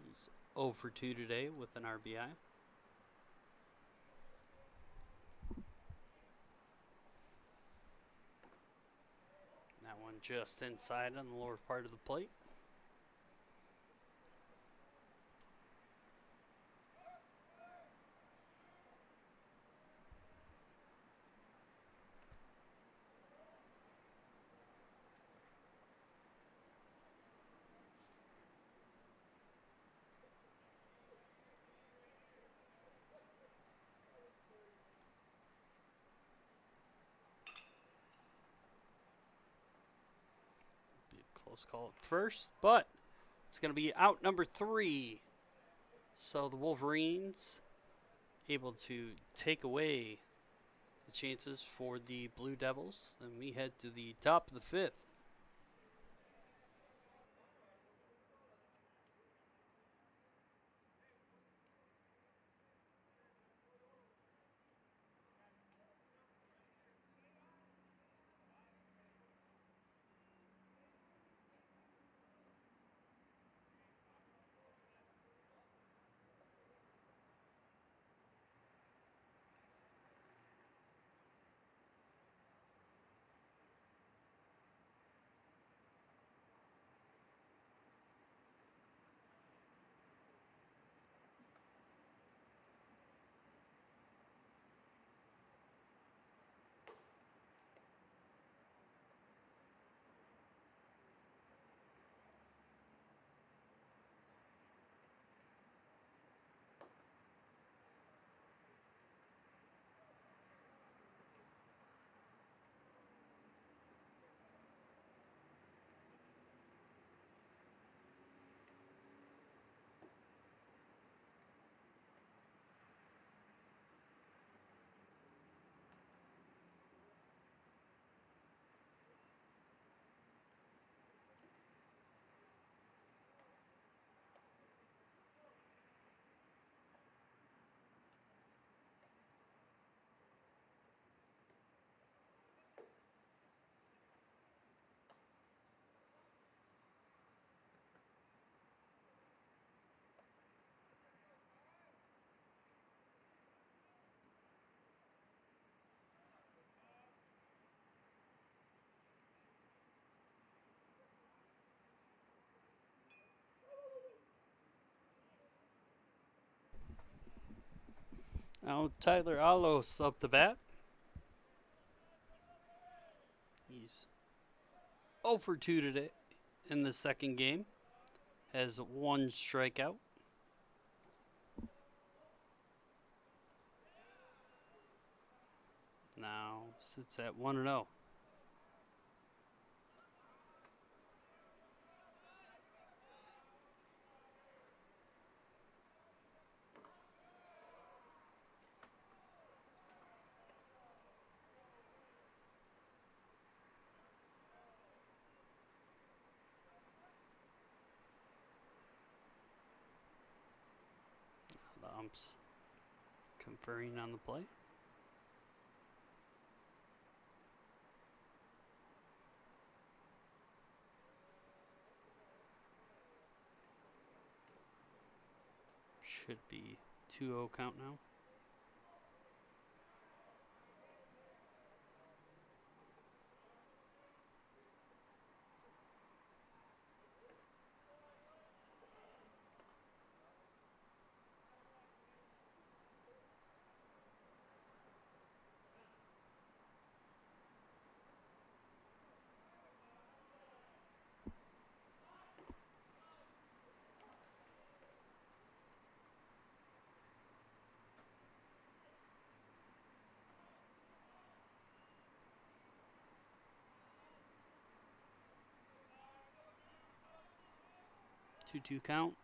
He's 0 for 2 today with an RBI. That one just inside on the lower part of the plate. Close call at first, but it's going to be out number 3. So the Wolverines able to take away the chances for the Blue Devils. And we head to the top of the 5th. Now Tyler Alos up the bat. He's 0 for 2 today in the second game. Has 1 strikeout. Now sits at 1-0. The umps conferring on the play. Should be 2-0 count now. Two count.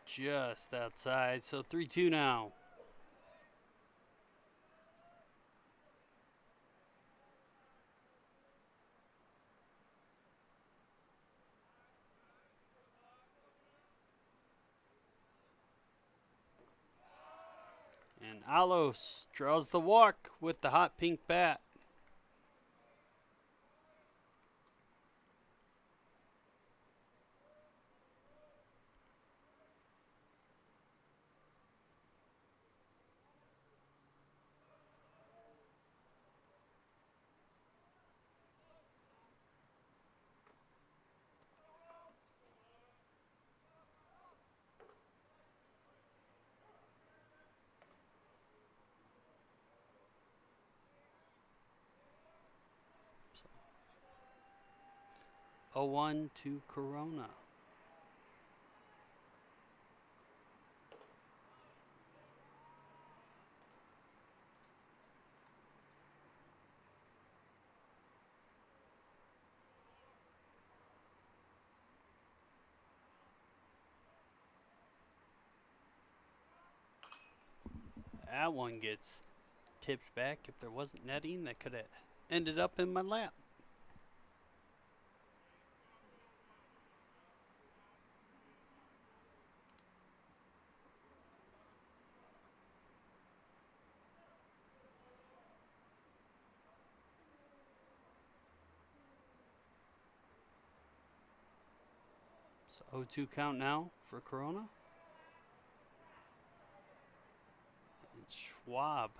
Just outside, so 3-2 now. And Alos draws the walk with the hot pink bat. So, 0-1 to Corona. That one gets tipped back. If there wasn't netting, that could have ended up in my lap. So 0-2 count now for Corona. And Schwab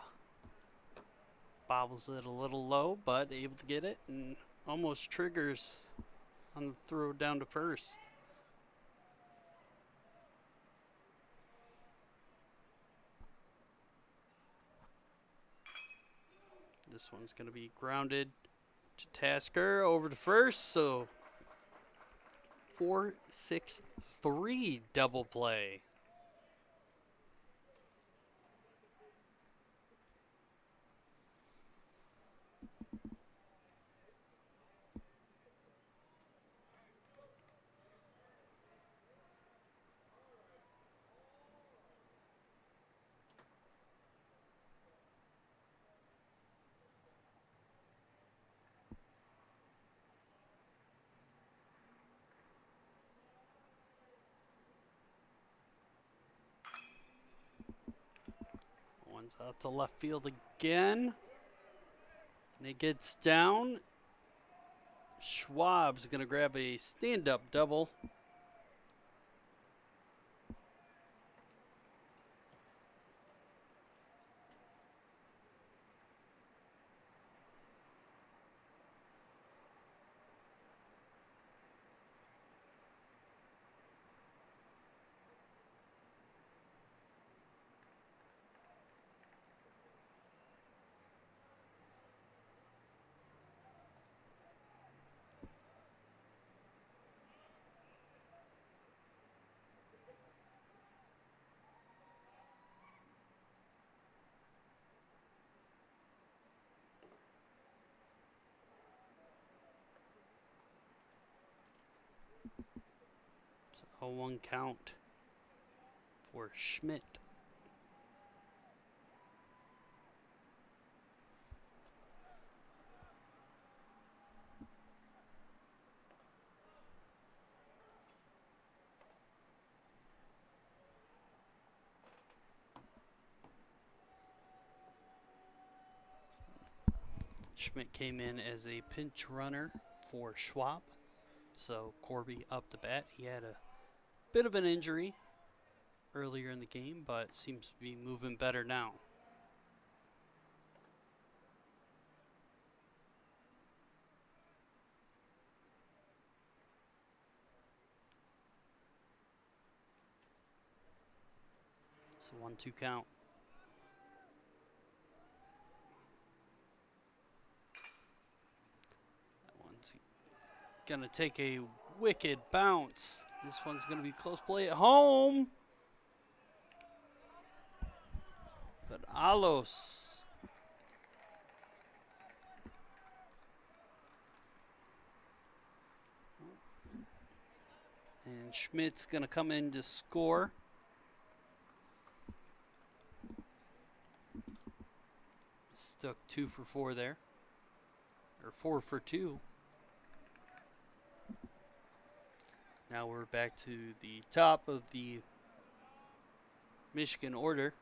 bobbles it a little low, but able to get it and almost triggers on the throw down to first. This one's going to be grounded to Tasker over to first, so 4-6-3 double play. One's out to left field again. And it gets down. Schwab's going to grab a stand-up double. 0-1 count for Schmidt. Schmidt came in as a pinch runner for Schwab. So Corby up the bat. He had a bit of an injury earlier in the game, but seems to be moving better now. It's a 1-2 count. Gonna take a wicked bounce. This one's gonna be close play at home. But Alos. And Schmidt's gonna come in to score. Stuck 2 for 4 there. Or 4 for 2. Now we're back to the top of the Michigan order.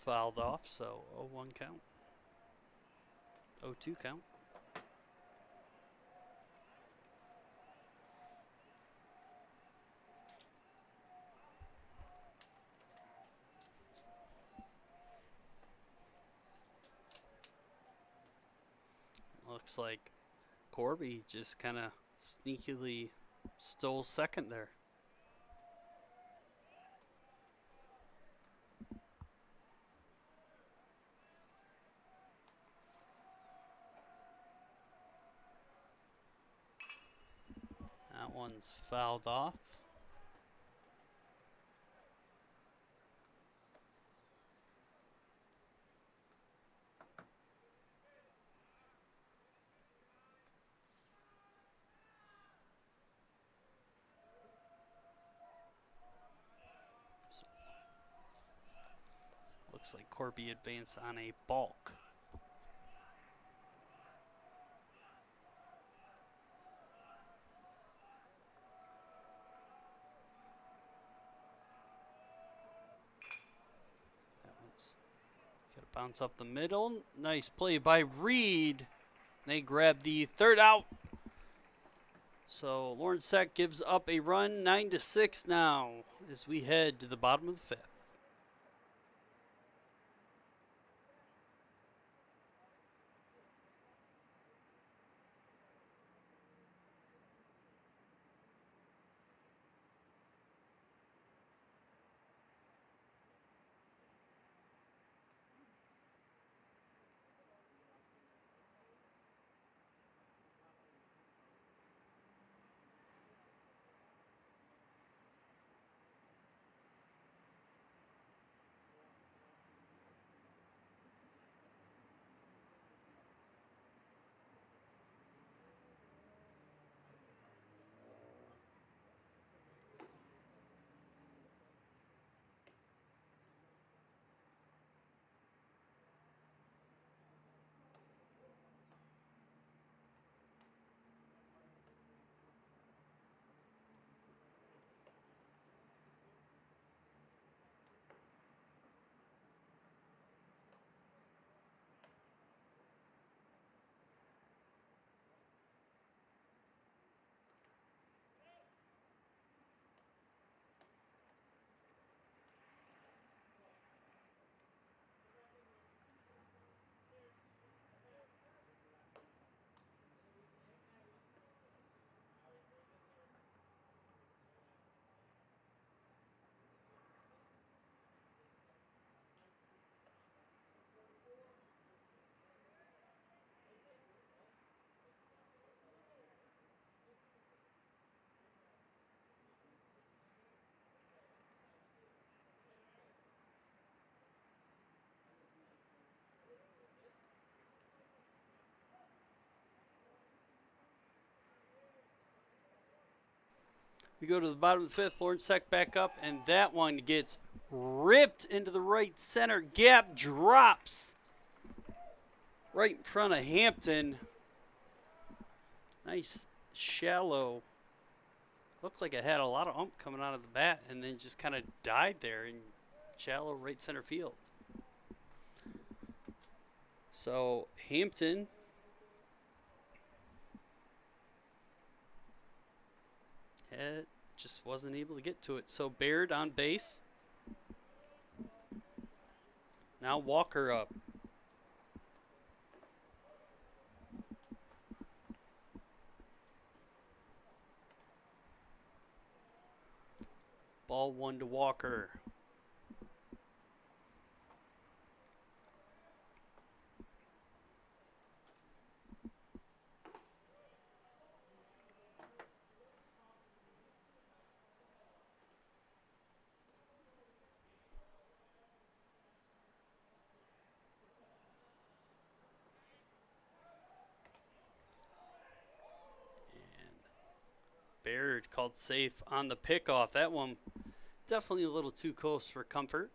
Fouled off, so 0-1 count. 0-2 count. Looks like Corby just kind of sneakily stole second there. That one's fouled off. Looks like Corby advanced on a balk. Got to bounce up the middle. Nice play by Reed. They grab the third out. So Lawrence Tech gives up a run, 9-6 now, as we head to the bottom of the fifth. We go to the bottom of the fifth. Lawrence Tech back up, and that one gets ripped into the right center gap. Drops right in front of Hampton. Nice shallow. Looked like it had a lot of ump coming out of the bat, and then just kind of died there in shallow right center field. So Hampton just wasn't able to get to it. So Baird on base. Now Walker up. Ball 1 to Walker. Baird called safe on the pickoff. That one definitely a little too close for comfort.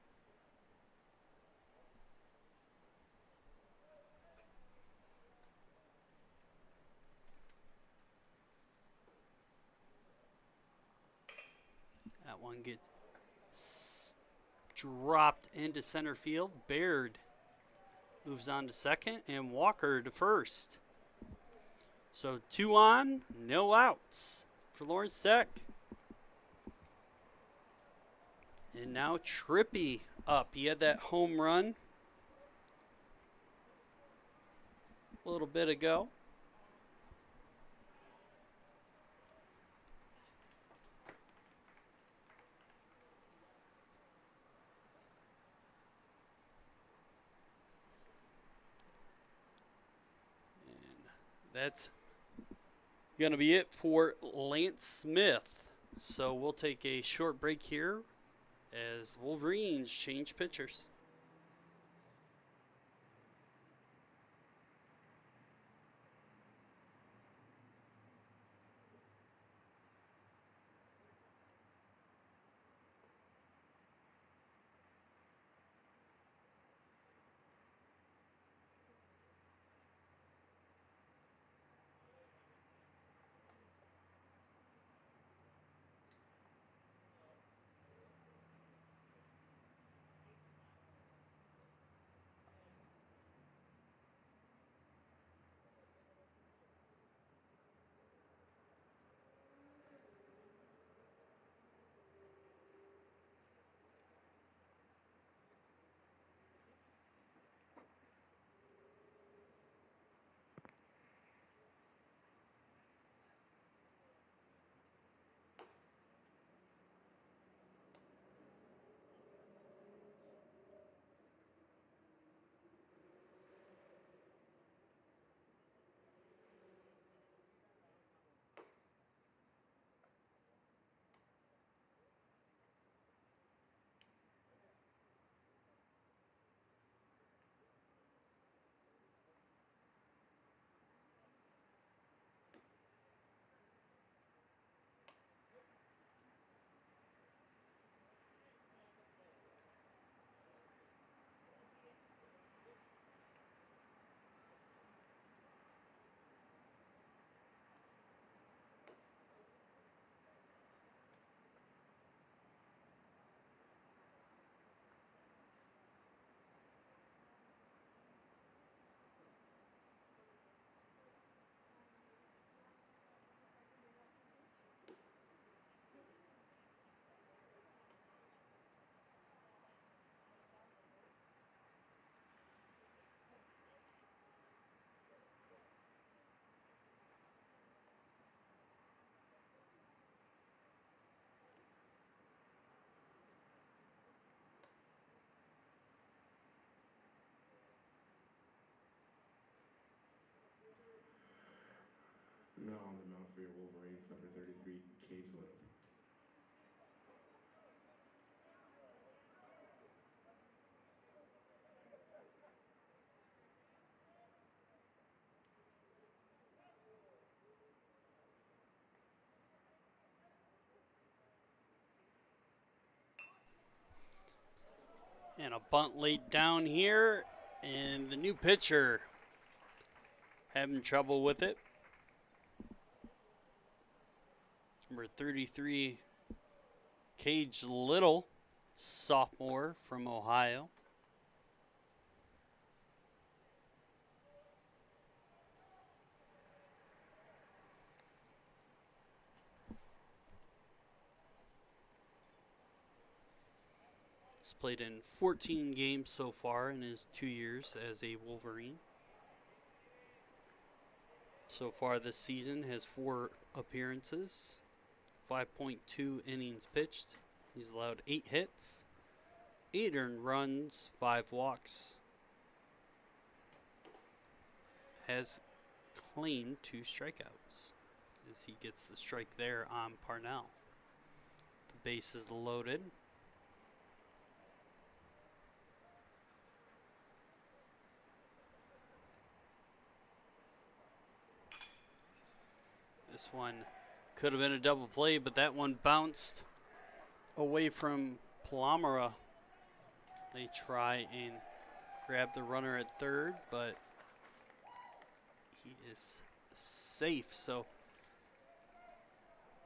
That one gets dropped into center field. Baird moves on to second, and Walker to first. So 2 on, no outs for Lawrence Tech. And now Trippy up. He had that home run a little bit ago. And that's going to be it for Lance Smith. So we'll take a short break here as Wolverines change pitchers. Now on the mound for your Wolverines, number 33, Cage Limp. And a bunt laid down here, and the new pitcher having trouble with it. Number 33, Cage Little, sophomore from Ohio. He's played in 14 games so far in his 2 years as a Wolverine. So far this season has 4 appearances, 5.2 innings pitched. He's allowed 8 hits, 8 earned runs, 5 walks. Has claimed 2 strikeouts as he gets the strike there on Parnell. The base is loaded. This one could have been a double play, but that one bounced away from Palomera. They try and grab the runner at third, but he is safe. So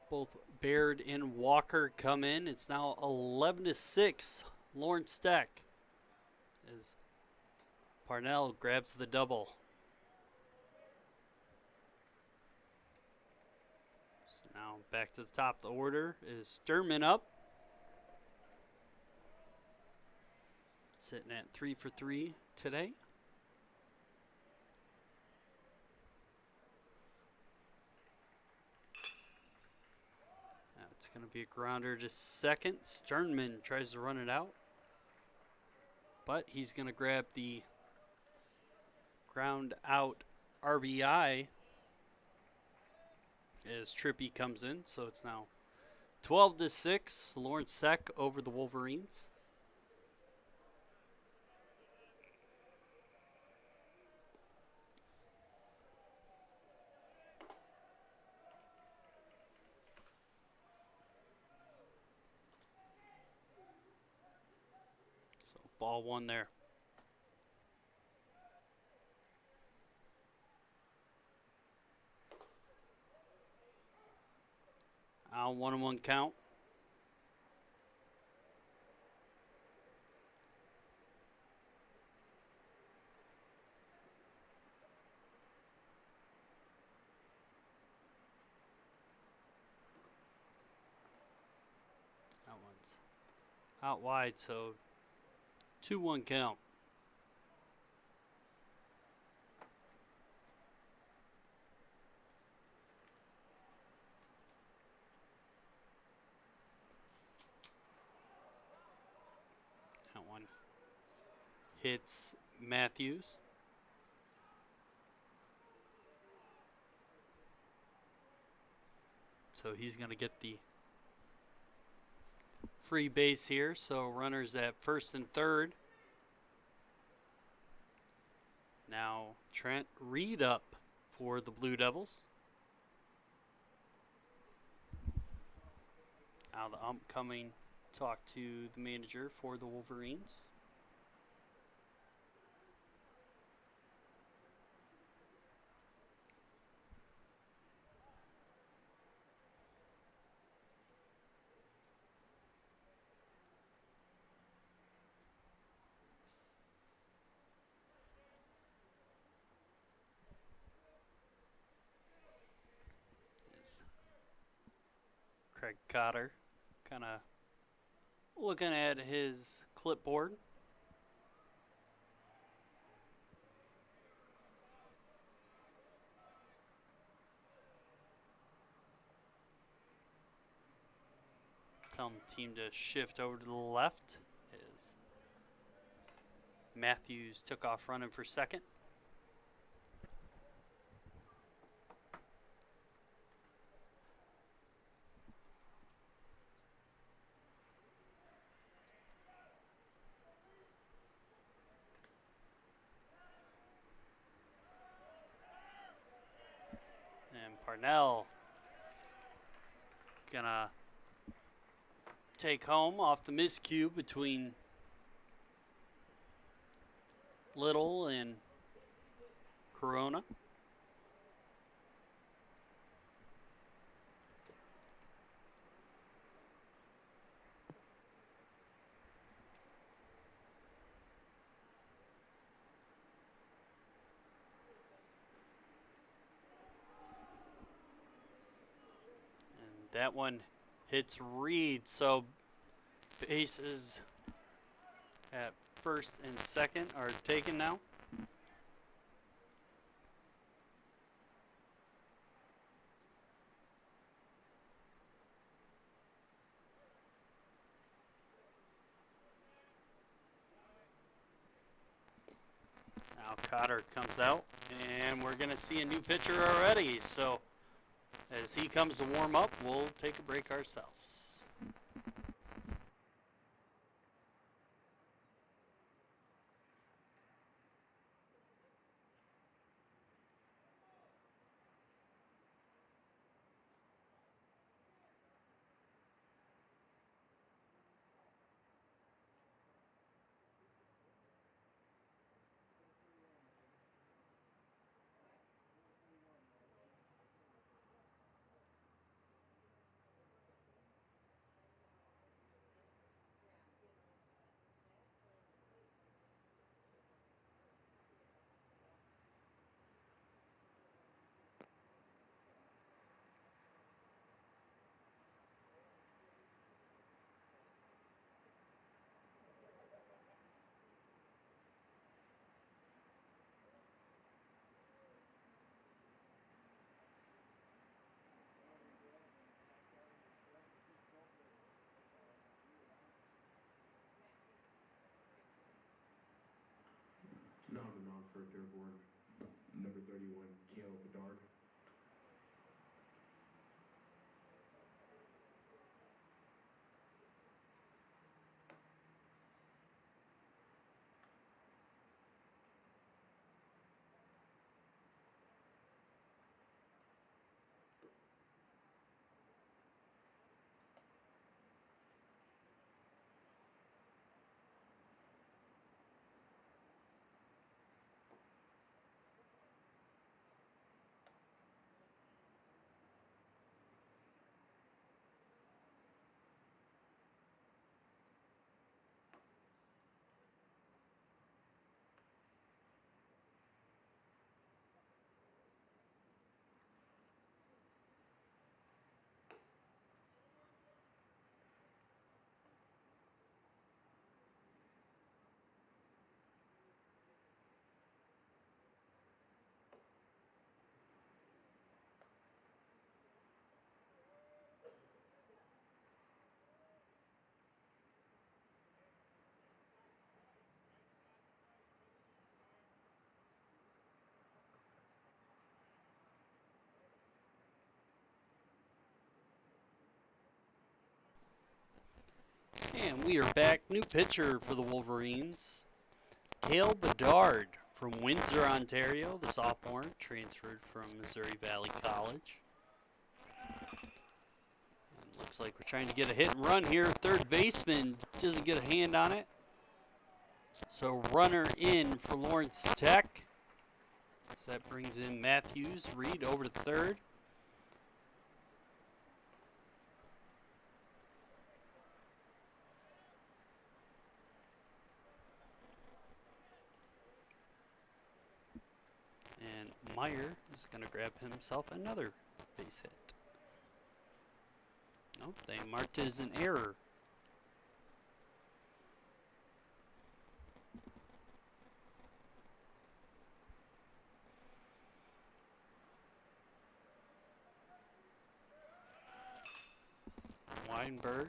both Baird and Walker come in. It's now 11-6, Lawrence Tech, as Parnell grabs the double. Now back to the top of the order is Sturman up. Sitting at 3 for 3 today. Now it's going to be a grounder to second. Sternman tries to run it out, but he's going to grab the ground out RBI as Trippy comes in. So it's now 12-6, Lawrence Tech over the Wolverines. So ball 1 there. Now 1-1 count. That one's out wide, so 2-1 count. One hits Matthews. So he's going to get the free base here. So runners at first and third. Now Trent Reed up for the Blue Devils. Now the ump coming talk to the manager for the Wolverines. Craig Cotter kind of looking at his clipboard. Telling the team to shift over to the left as Matthews took off running for second. And Parnell gonna take home off the miscue between Little and Corona. And that one hits Reed, so bases at first and second are taken now. Now Cotter comes out, and we're going to see a new pitcher already. So as he comes to warm up, we'll take a break ourselves. Now on the mound for Dearborn, number 31, Kale Bedard. And we are back. New pitcher for the Wolverines, Cale Bedard from Windsor, Ontario. The sophomore transferred from Missouri Valley College. And looks like we're trying to get a hit and run here. Third baseman doesn't get a hand on it. So runner in for Lawrence Tech. So that brings in Matthews. Reed over to third. And Meyer is going to grab himself another base hit. Nope, they marked it as an error. Weinberg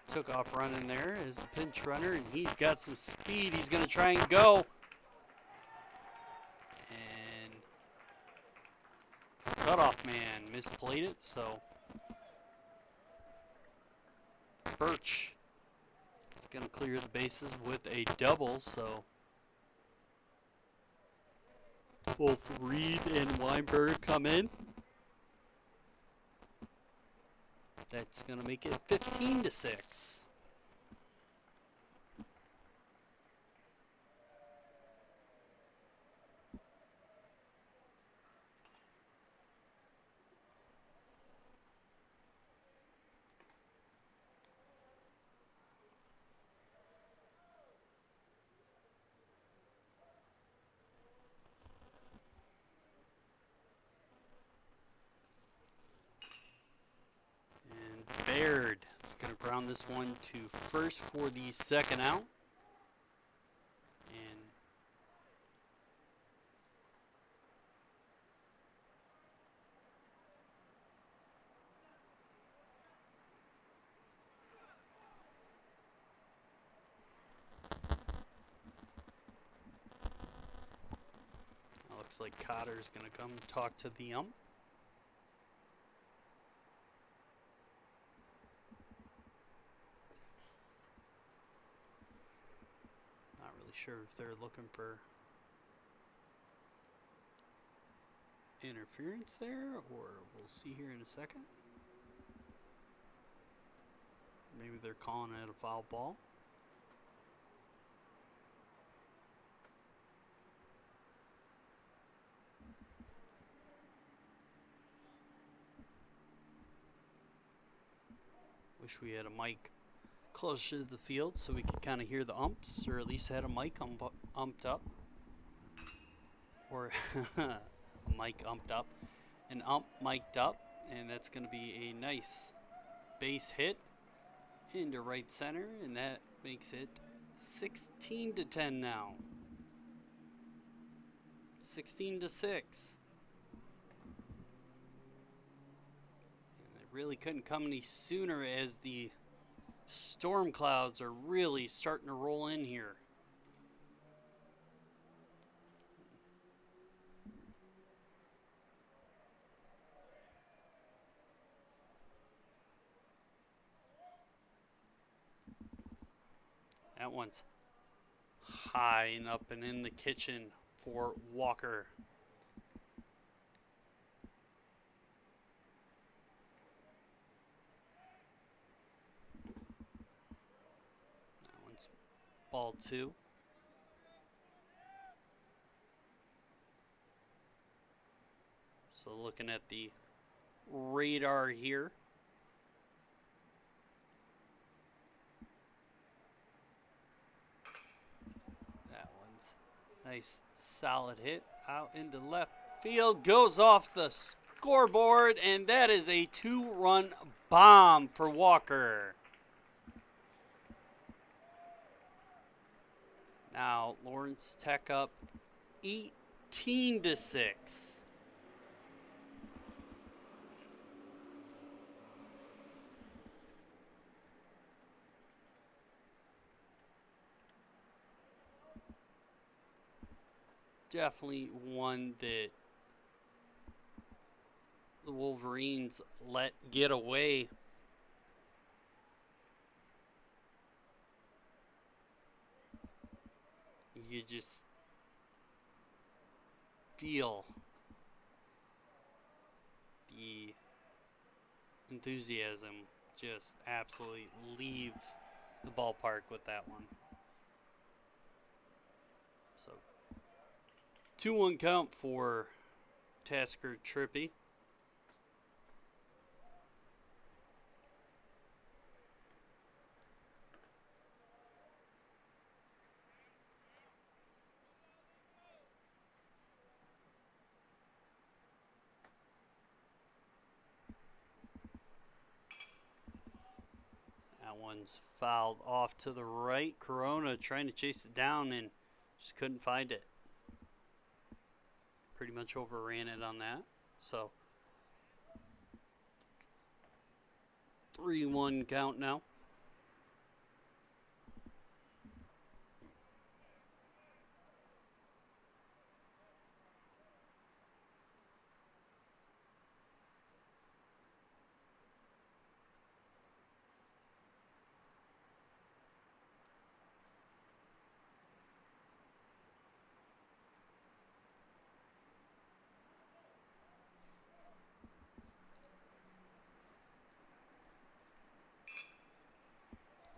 took off running there as a pinch runner, and he's got some speed. He's going to try and go. And cutoff man misplayed it, so Birch is going to clear the bases with a double, so both Reed and Weinberg come in. That's going to make it 15-6. ground this one to first for the second out. And it looks like Cotter's going to come talk to the ump. Not really sure if they're looking for interference there, or we'll see here in a second. Maybe they're calling it a foul ball. Wish we had a mic closer to the field so we could kind of hear the umps, or at least had a mic umped up. Or a mic umped up. An ump mic'd up, and that's going to be a nice base hit into right center, and that makes it 16-10 now. 16-6. Really couldn't come any sooner as the storm clouds are really starting to roll in here. That one's high and up and in the kitchen for Walker. Ball 2. So looking at the radar here. That one's nice solid hit out into left field. Goes off the scoreboard, and that is a 2-run bomb for Walker. Now Lawrence Tech up 18-6. Definitely one that the Wolverines let get away. You just feel the enthusiasm just absolutely leave the ballpark with that one. So 2-1 count for Tasker Trippy. That one's fouled off to the right. Corona trying to chase it down and just couldn't find it. Pretty much overran it on that. So 3-1 count now.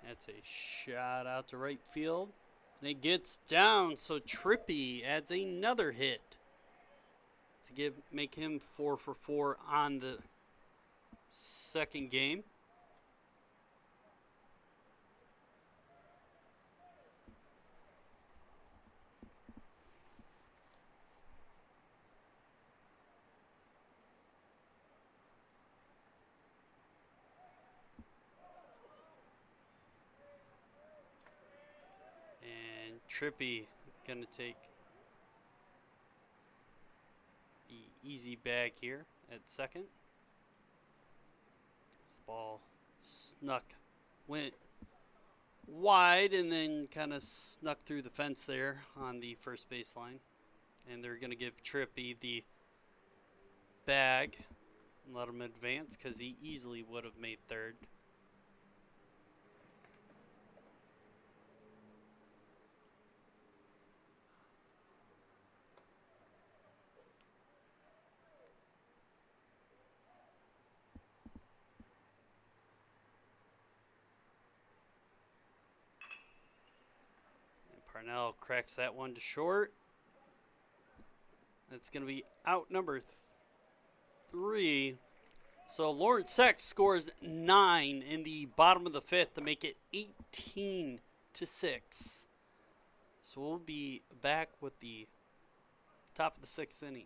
That's a shot out to right field. And it gets down, so Trippy adds another hit to make him 4 for 4 on the second game. Trippy gonna take the easy bag here at second. As the ball went wide and then kind of snuck through the fence there on the first baseline. And they're going to give Trippy the bag and let him advance because he easily would have made third. And Parnell cracks that one to short. That's going to be out number 3. So Lawrence Seck scores 9 in the bottom of the 5th to make it 18-6. So we'll be back with the top of the 6th inning.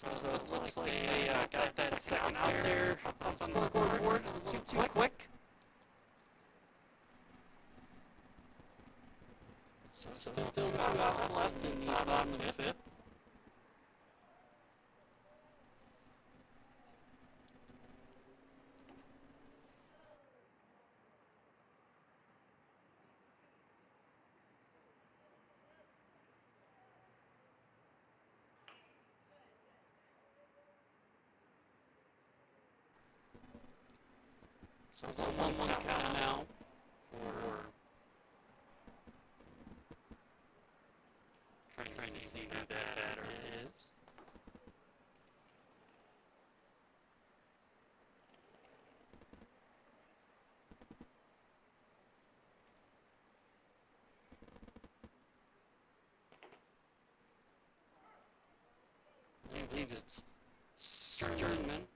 So it looks like they got that second out there up on the scoreboard a little too quick. So still 2 outs left in the bottom of the 5th. So it's a 1-1 count now for trying to see who that batter is. I believe it's Sternman.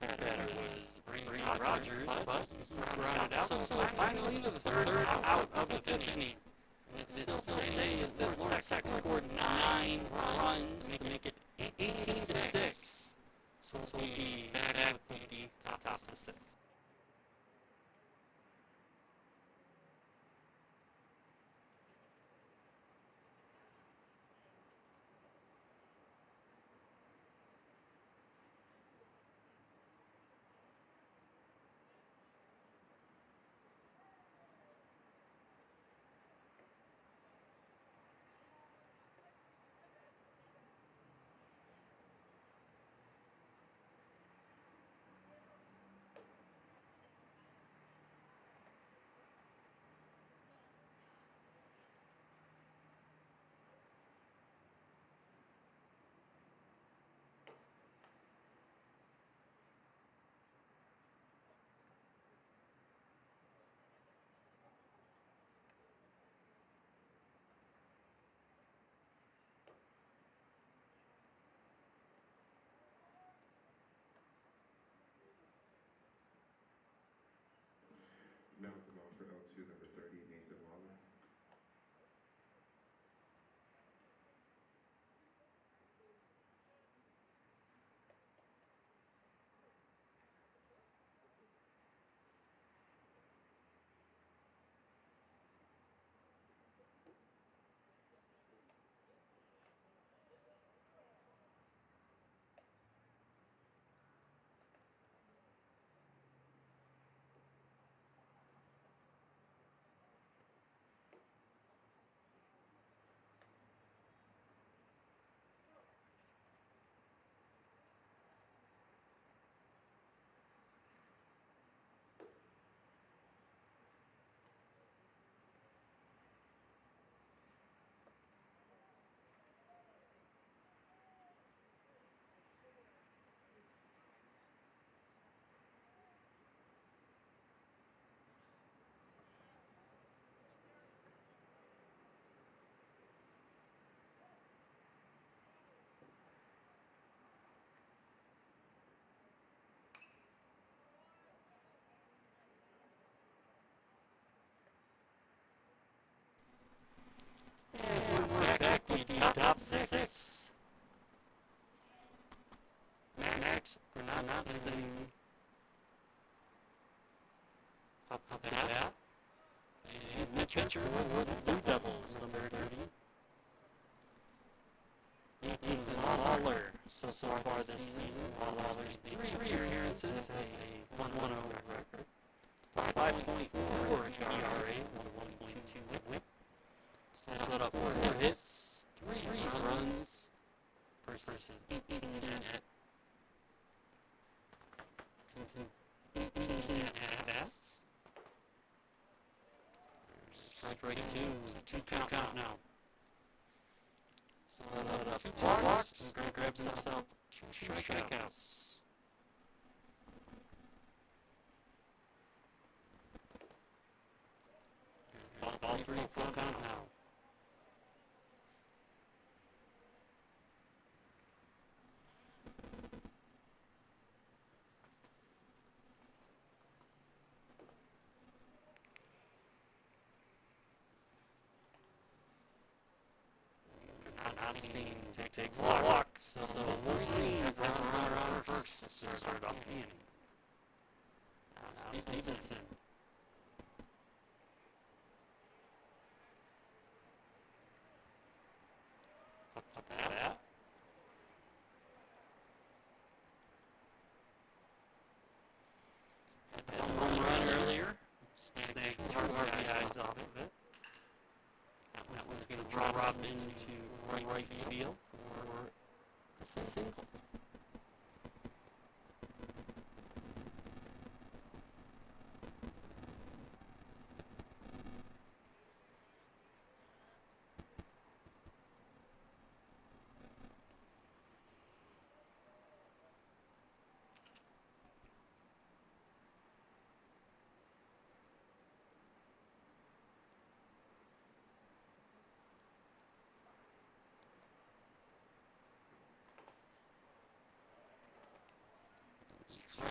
Batter was Breen Rogers, but he grounded out. So finally the third out of the 5th inning. It still stays that Lawrence Tech scored 9 runs to make it 18-6. So we'll be back with the top of the 6th. Now at the mound for LTU number 30, Nathan Waller. pronouncing up the bat. And the pitcher for the Blue Devils, number 30. Ethan Lawler. So far this season, Lawler's 3 appearances has a 1.10 record, 5.4 ERA, 1.22 WHIP. Set up 4 hits, 3 runs versus 18 at bats. Strike 2 count now. So set up 2 walks and grabs himself 2 strikeouts. Ball 3 full count now. Outstanding takes a walk, so Wolverines have a runner on first to start off the inning. Now Stevenson. Up the bat. Had a home run earlier. Snagged 2 RBIs off of it. That one's going to drop into right field for a single.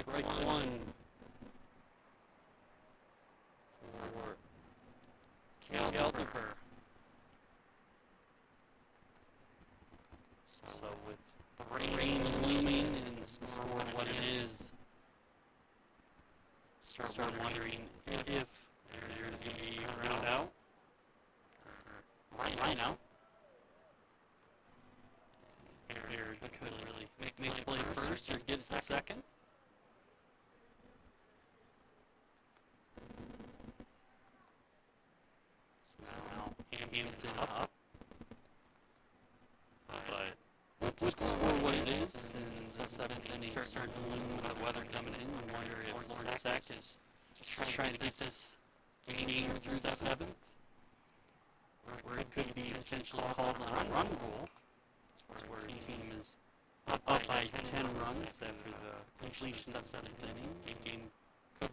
Strike 1 for Gelderper. So with the rain looming and the score what it is, start wondering if there's going to be a ground out or line out. Here could really make a play first or get second. Hampton up, but with the score what it is, and the 7th inning starting to loom with the weather coming in, I wonder if Florida Sac is just trying to get this game through the 7th, where it could be potentially called a run rule, where a team is up by 10 runs after the completion of the 7th inning. A game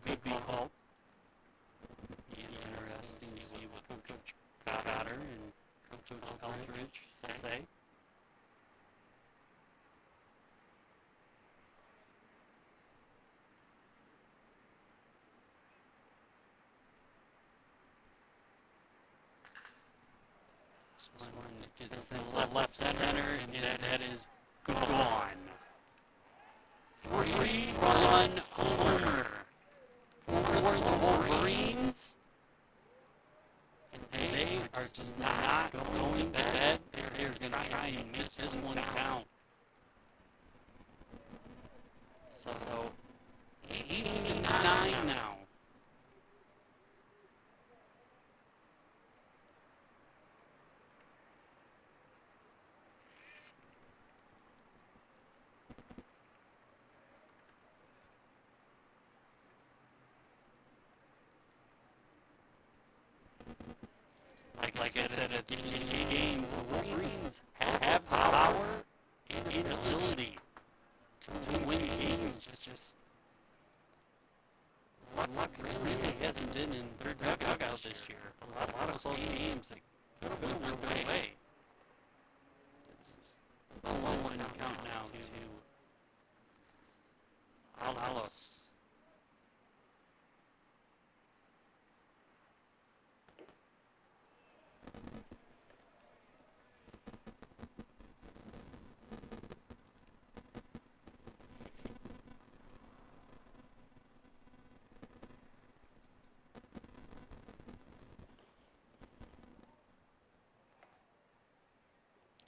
could be called. Interesting to see what Coach Cotter and Coach Eldridge say. This one gets sent to left center, and that is gone. 3-run homer for the Wolverines. And they are just not going to bed. They're going to try and make this one count. So 18-9 now. Like I said at the beginning of the game, the Wolverines have the power and ability to win games. Just luck really hasn't been in their dugout this year. A lot of close games that could have went their way. It's a 1-1 count now to Alos.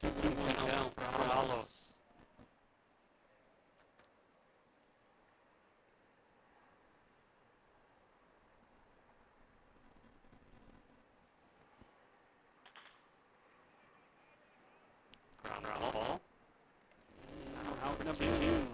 2-1 count for Alos. Ground ball. And out number 2.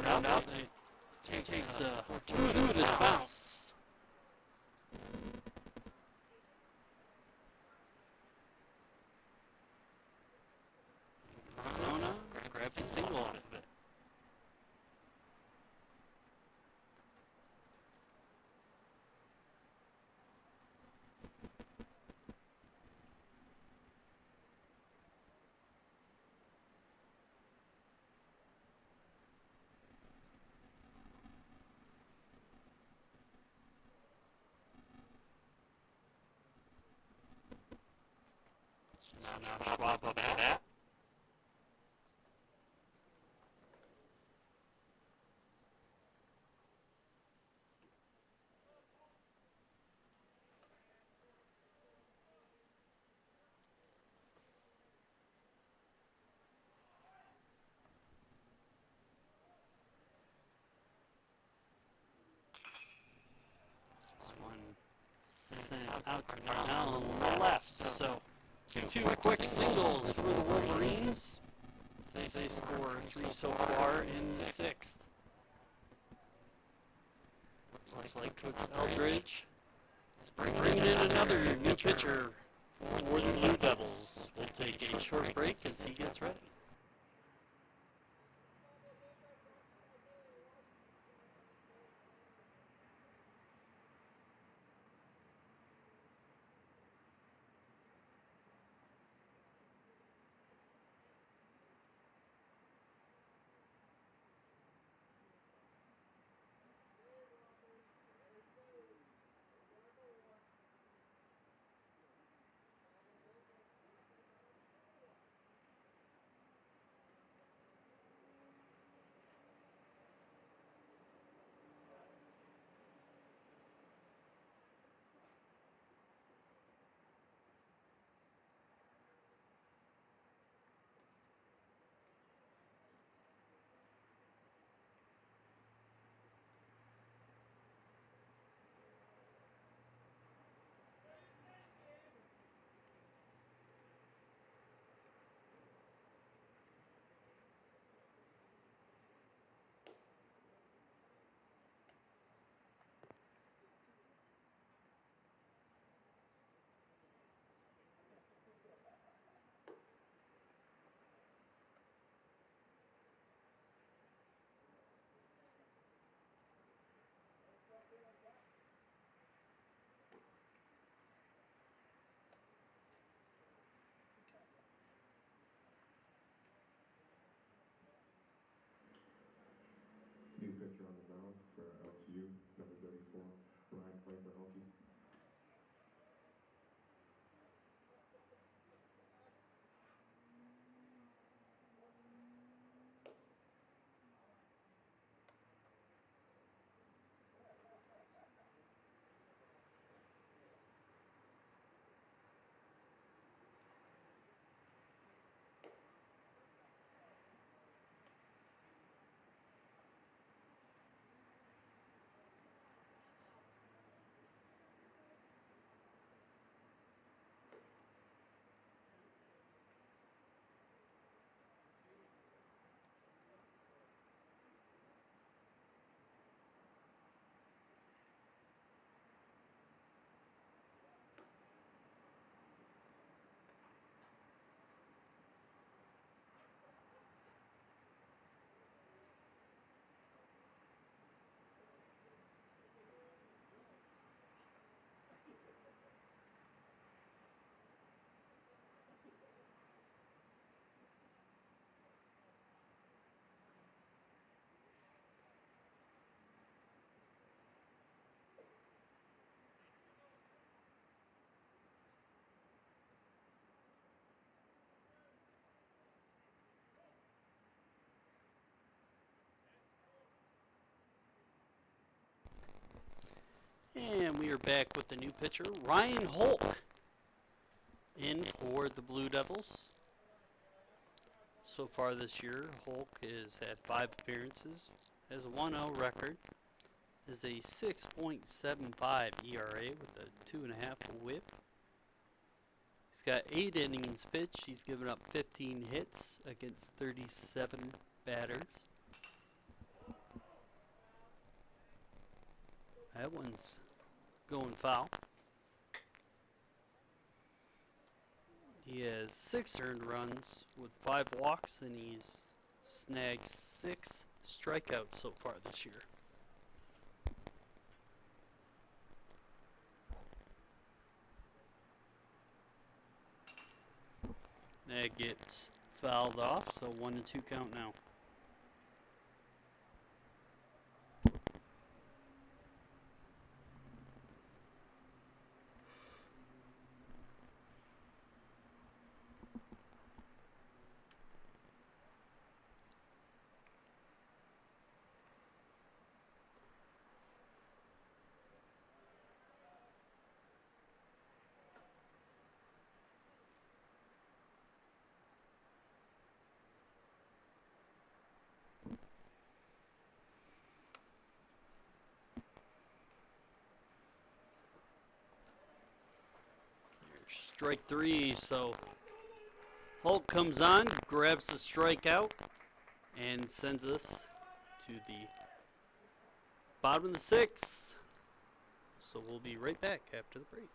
Round out. It takes a fortuitous bounce. Corona grabs a single off of it. Now Schwab up at that. This one sent out to Darnell on the left. So two quick singles for the Wolverines. They score 3 so far in the 6th. Looks like Coach Eldridge is bringing in another new pitcher for the Blue Devils. We'll take a short break as he gets ready. New pitcher on the mound for LTU, number 34, Ryan Viper Hulke. And we are back with the new pitcher, Ryan Hulk, in for the Blue Devils. So far this year, Hulk has had 5 appearances, has a 1-0 record, is a 6.75 ERA with a 2.5 WHIP. He's got 8 innings pitched. He's given up 15 hits against 37 batters. That one's going foul. He has 6 earned runs with 5 walks, and he's snagged 6 strikeouts so far this year. That gets fouled off, so 1-2 count now. Strike 3, so Hulk comes on, grabs the strikeout, and sends us to the bottom of the 6th. So we'll be right back after the break.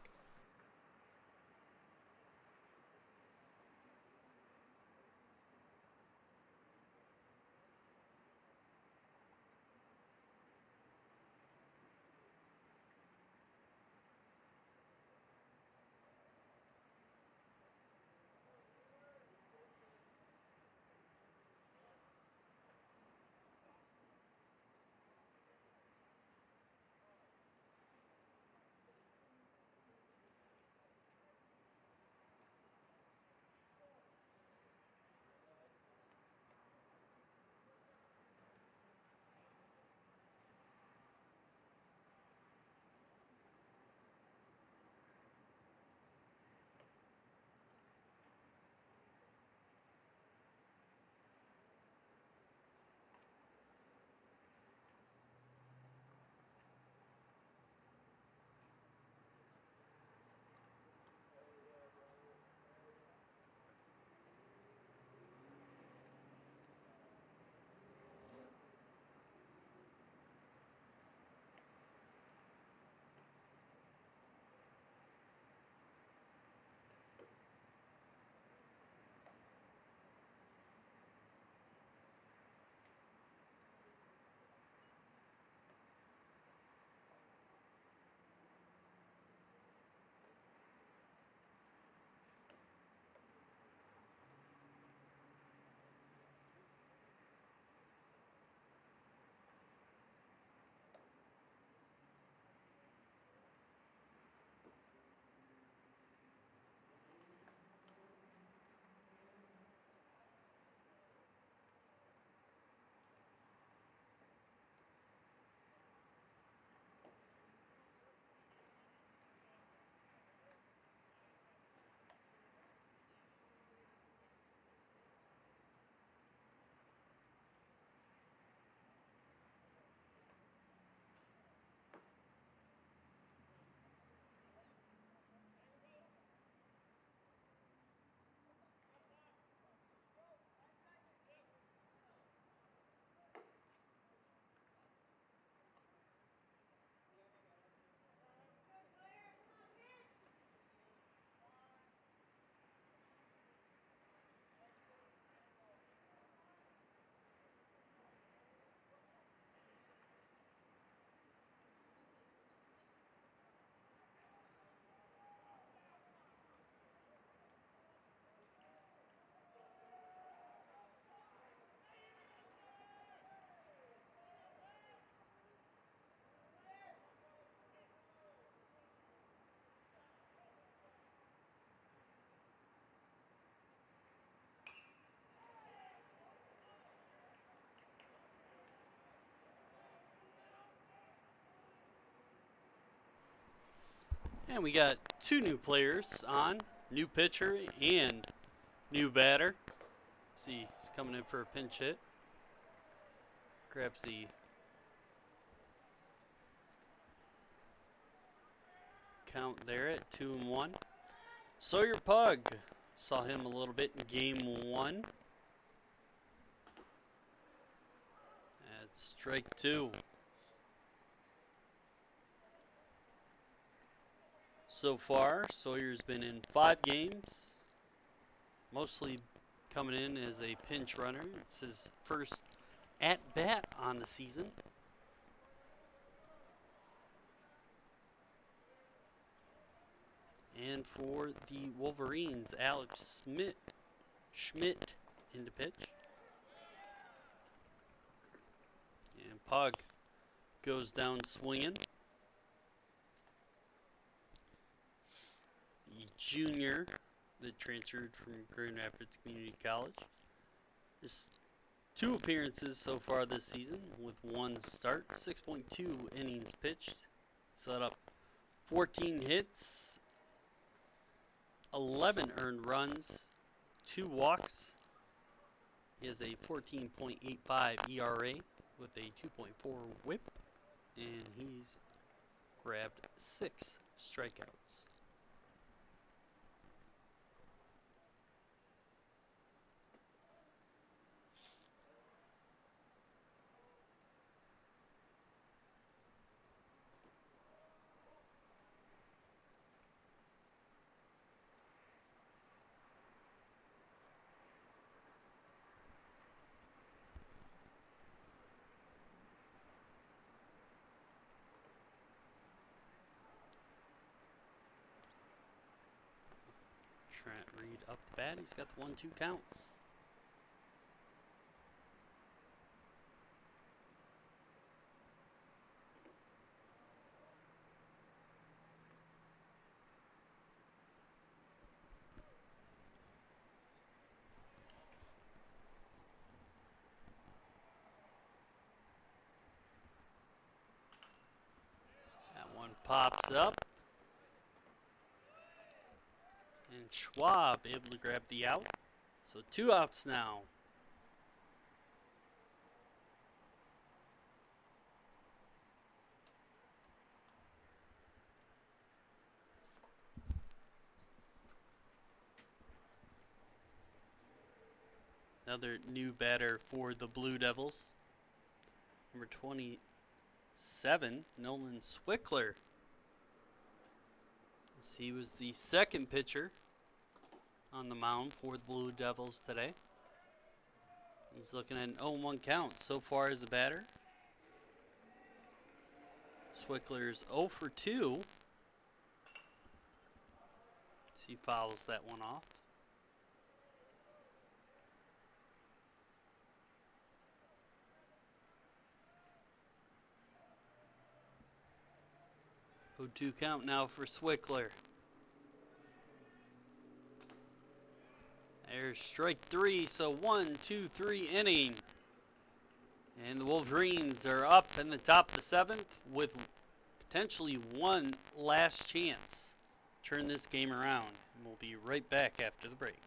And we got two new players on, new pitcher and new batter. See, he's coming in for a pinch hit. Grabs the count there at 2-1. Sawyer Pug, saw him a little bit in game 1. That's strike 2. So far, Sawyer's been in 5 games, mostly coming in as a pinch runner. It's his first at-bat on the season. And for the Wolverines, Alex Schmidt into pitch. And Pug goes down swinging. The junior that transferred from Grand Rapids Community College. This 2 appearances so far this season with 1 start, 6.2 innings pitched. Set up 14 hits, 11 earned runs, 2 walks. He has a 14.85 ERA with a 2.4 whip, and he's grabbed 6 strikeouts. Trent Reed up the bat. He's got the 1-2 count. That one pops up. And Schwab able to grab the out. So 2 outs now. Another new batter for the Blue Devils. Number 27, Nolan Swickler. He was the second pitcher on the mound for the Blue Devils today. He's looking at an 0-1 count so far as a batter. Swickler's 0 for 2. He fouls that one off. Oh, 2 count now for Swickler. There's strike 3, so 1, 2, 3 inning. And the Wolverines are up in the top of the 7th with potentially one last chance to turn this game around. And we'll be right back after the break.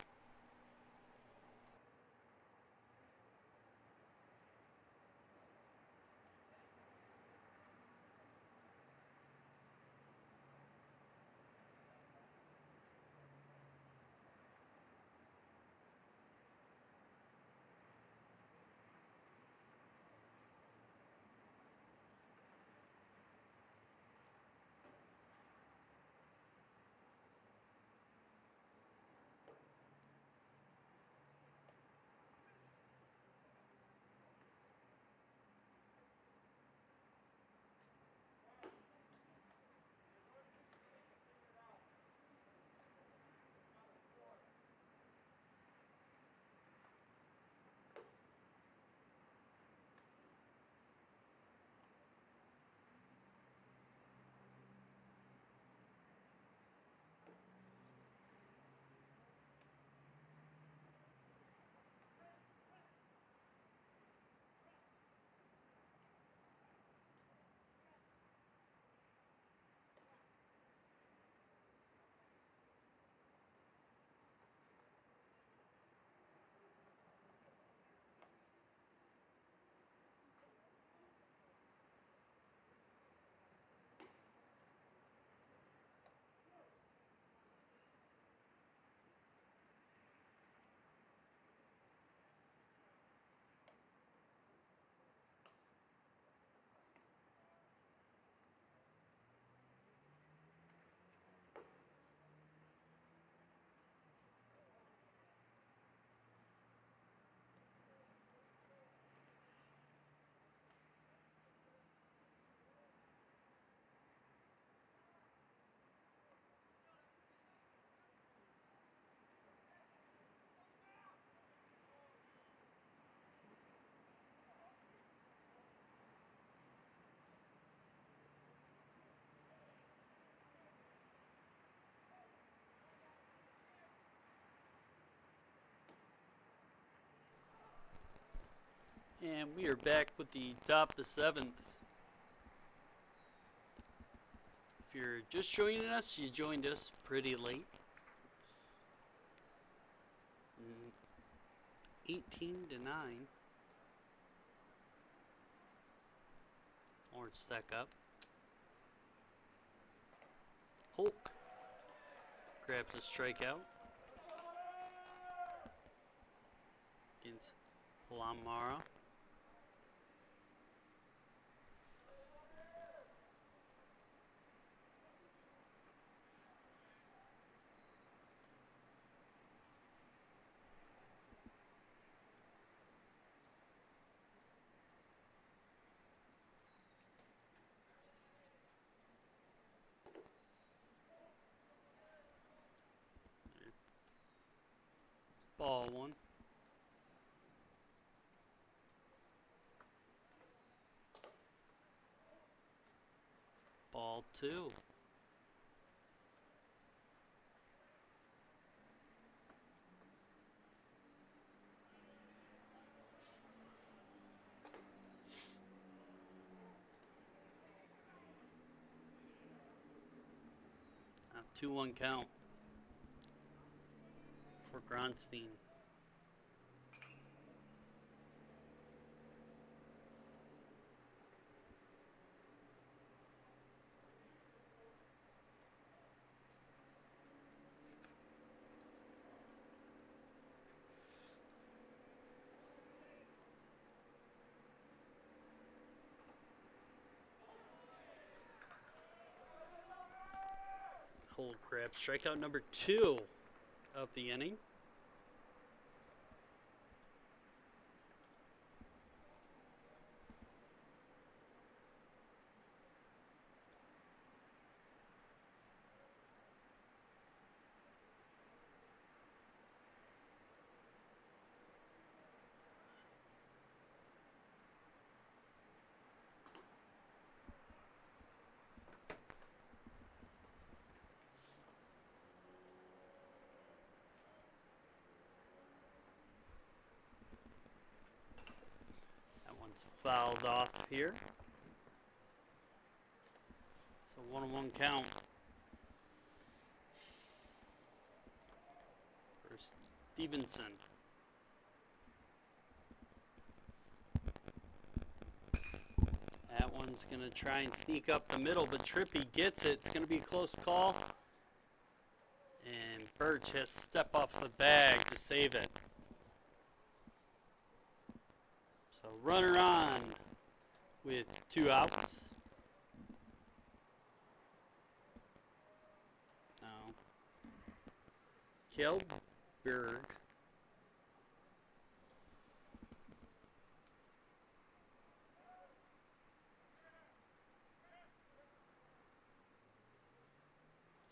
And we are back with the top of the 7th. If you're just joining us, you joined us pretty late. It's 18-9. Orange stack up. Hulk grabs a strikeout against Lamara. Ball 1. Ball 2. Now 2-1 count for Gronstein. Hold grab strikeout number 2 of the inning. Fouled off here. So 1-1 count for Stevenson. That one's going to try and sneak up the middle, but Trippy gets it. It's going to be a close call. And Birch has to step off the bag to save it. So runner on with 2 outs. Now, Kjellberg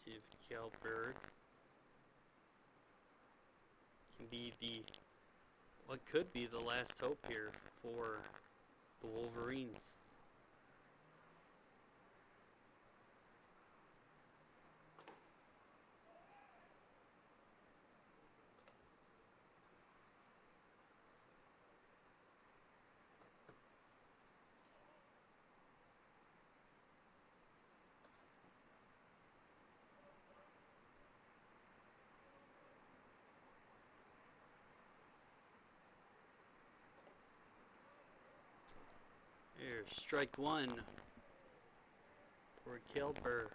see if Kjellberg can be what could be the last hope here for the Wolverines. Here's strike 1 for Kjellberg.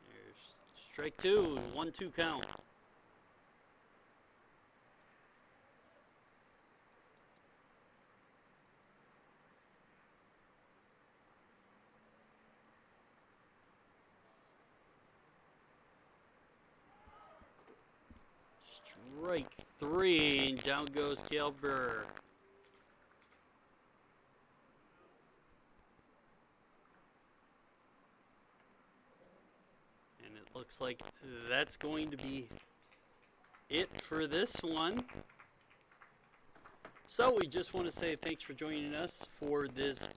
Here's strike 2, 1-2 count. Strike 3, and down goes Kjellberg. And it looks like that's going to be it for this one. So we just want to say thanks for joining us for this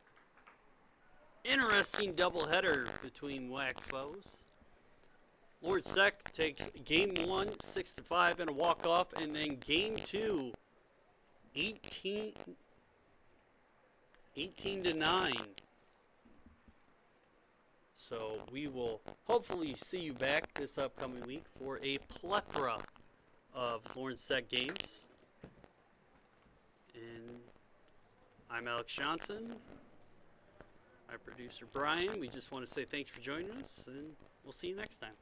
interesting doubleheader between WAC foes. Lawrence Tech takes game 1, 6-5 and a walk-off, and then game 2, 18-9. So we will hopefully see you back this upcoming week for a plethora of Lawrence Tech games. And I'm Alex Johnson. My producer Brian. We just want to say thanks for joining us, and we'll see you next time.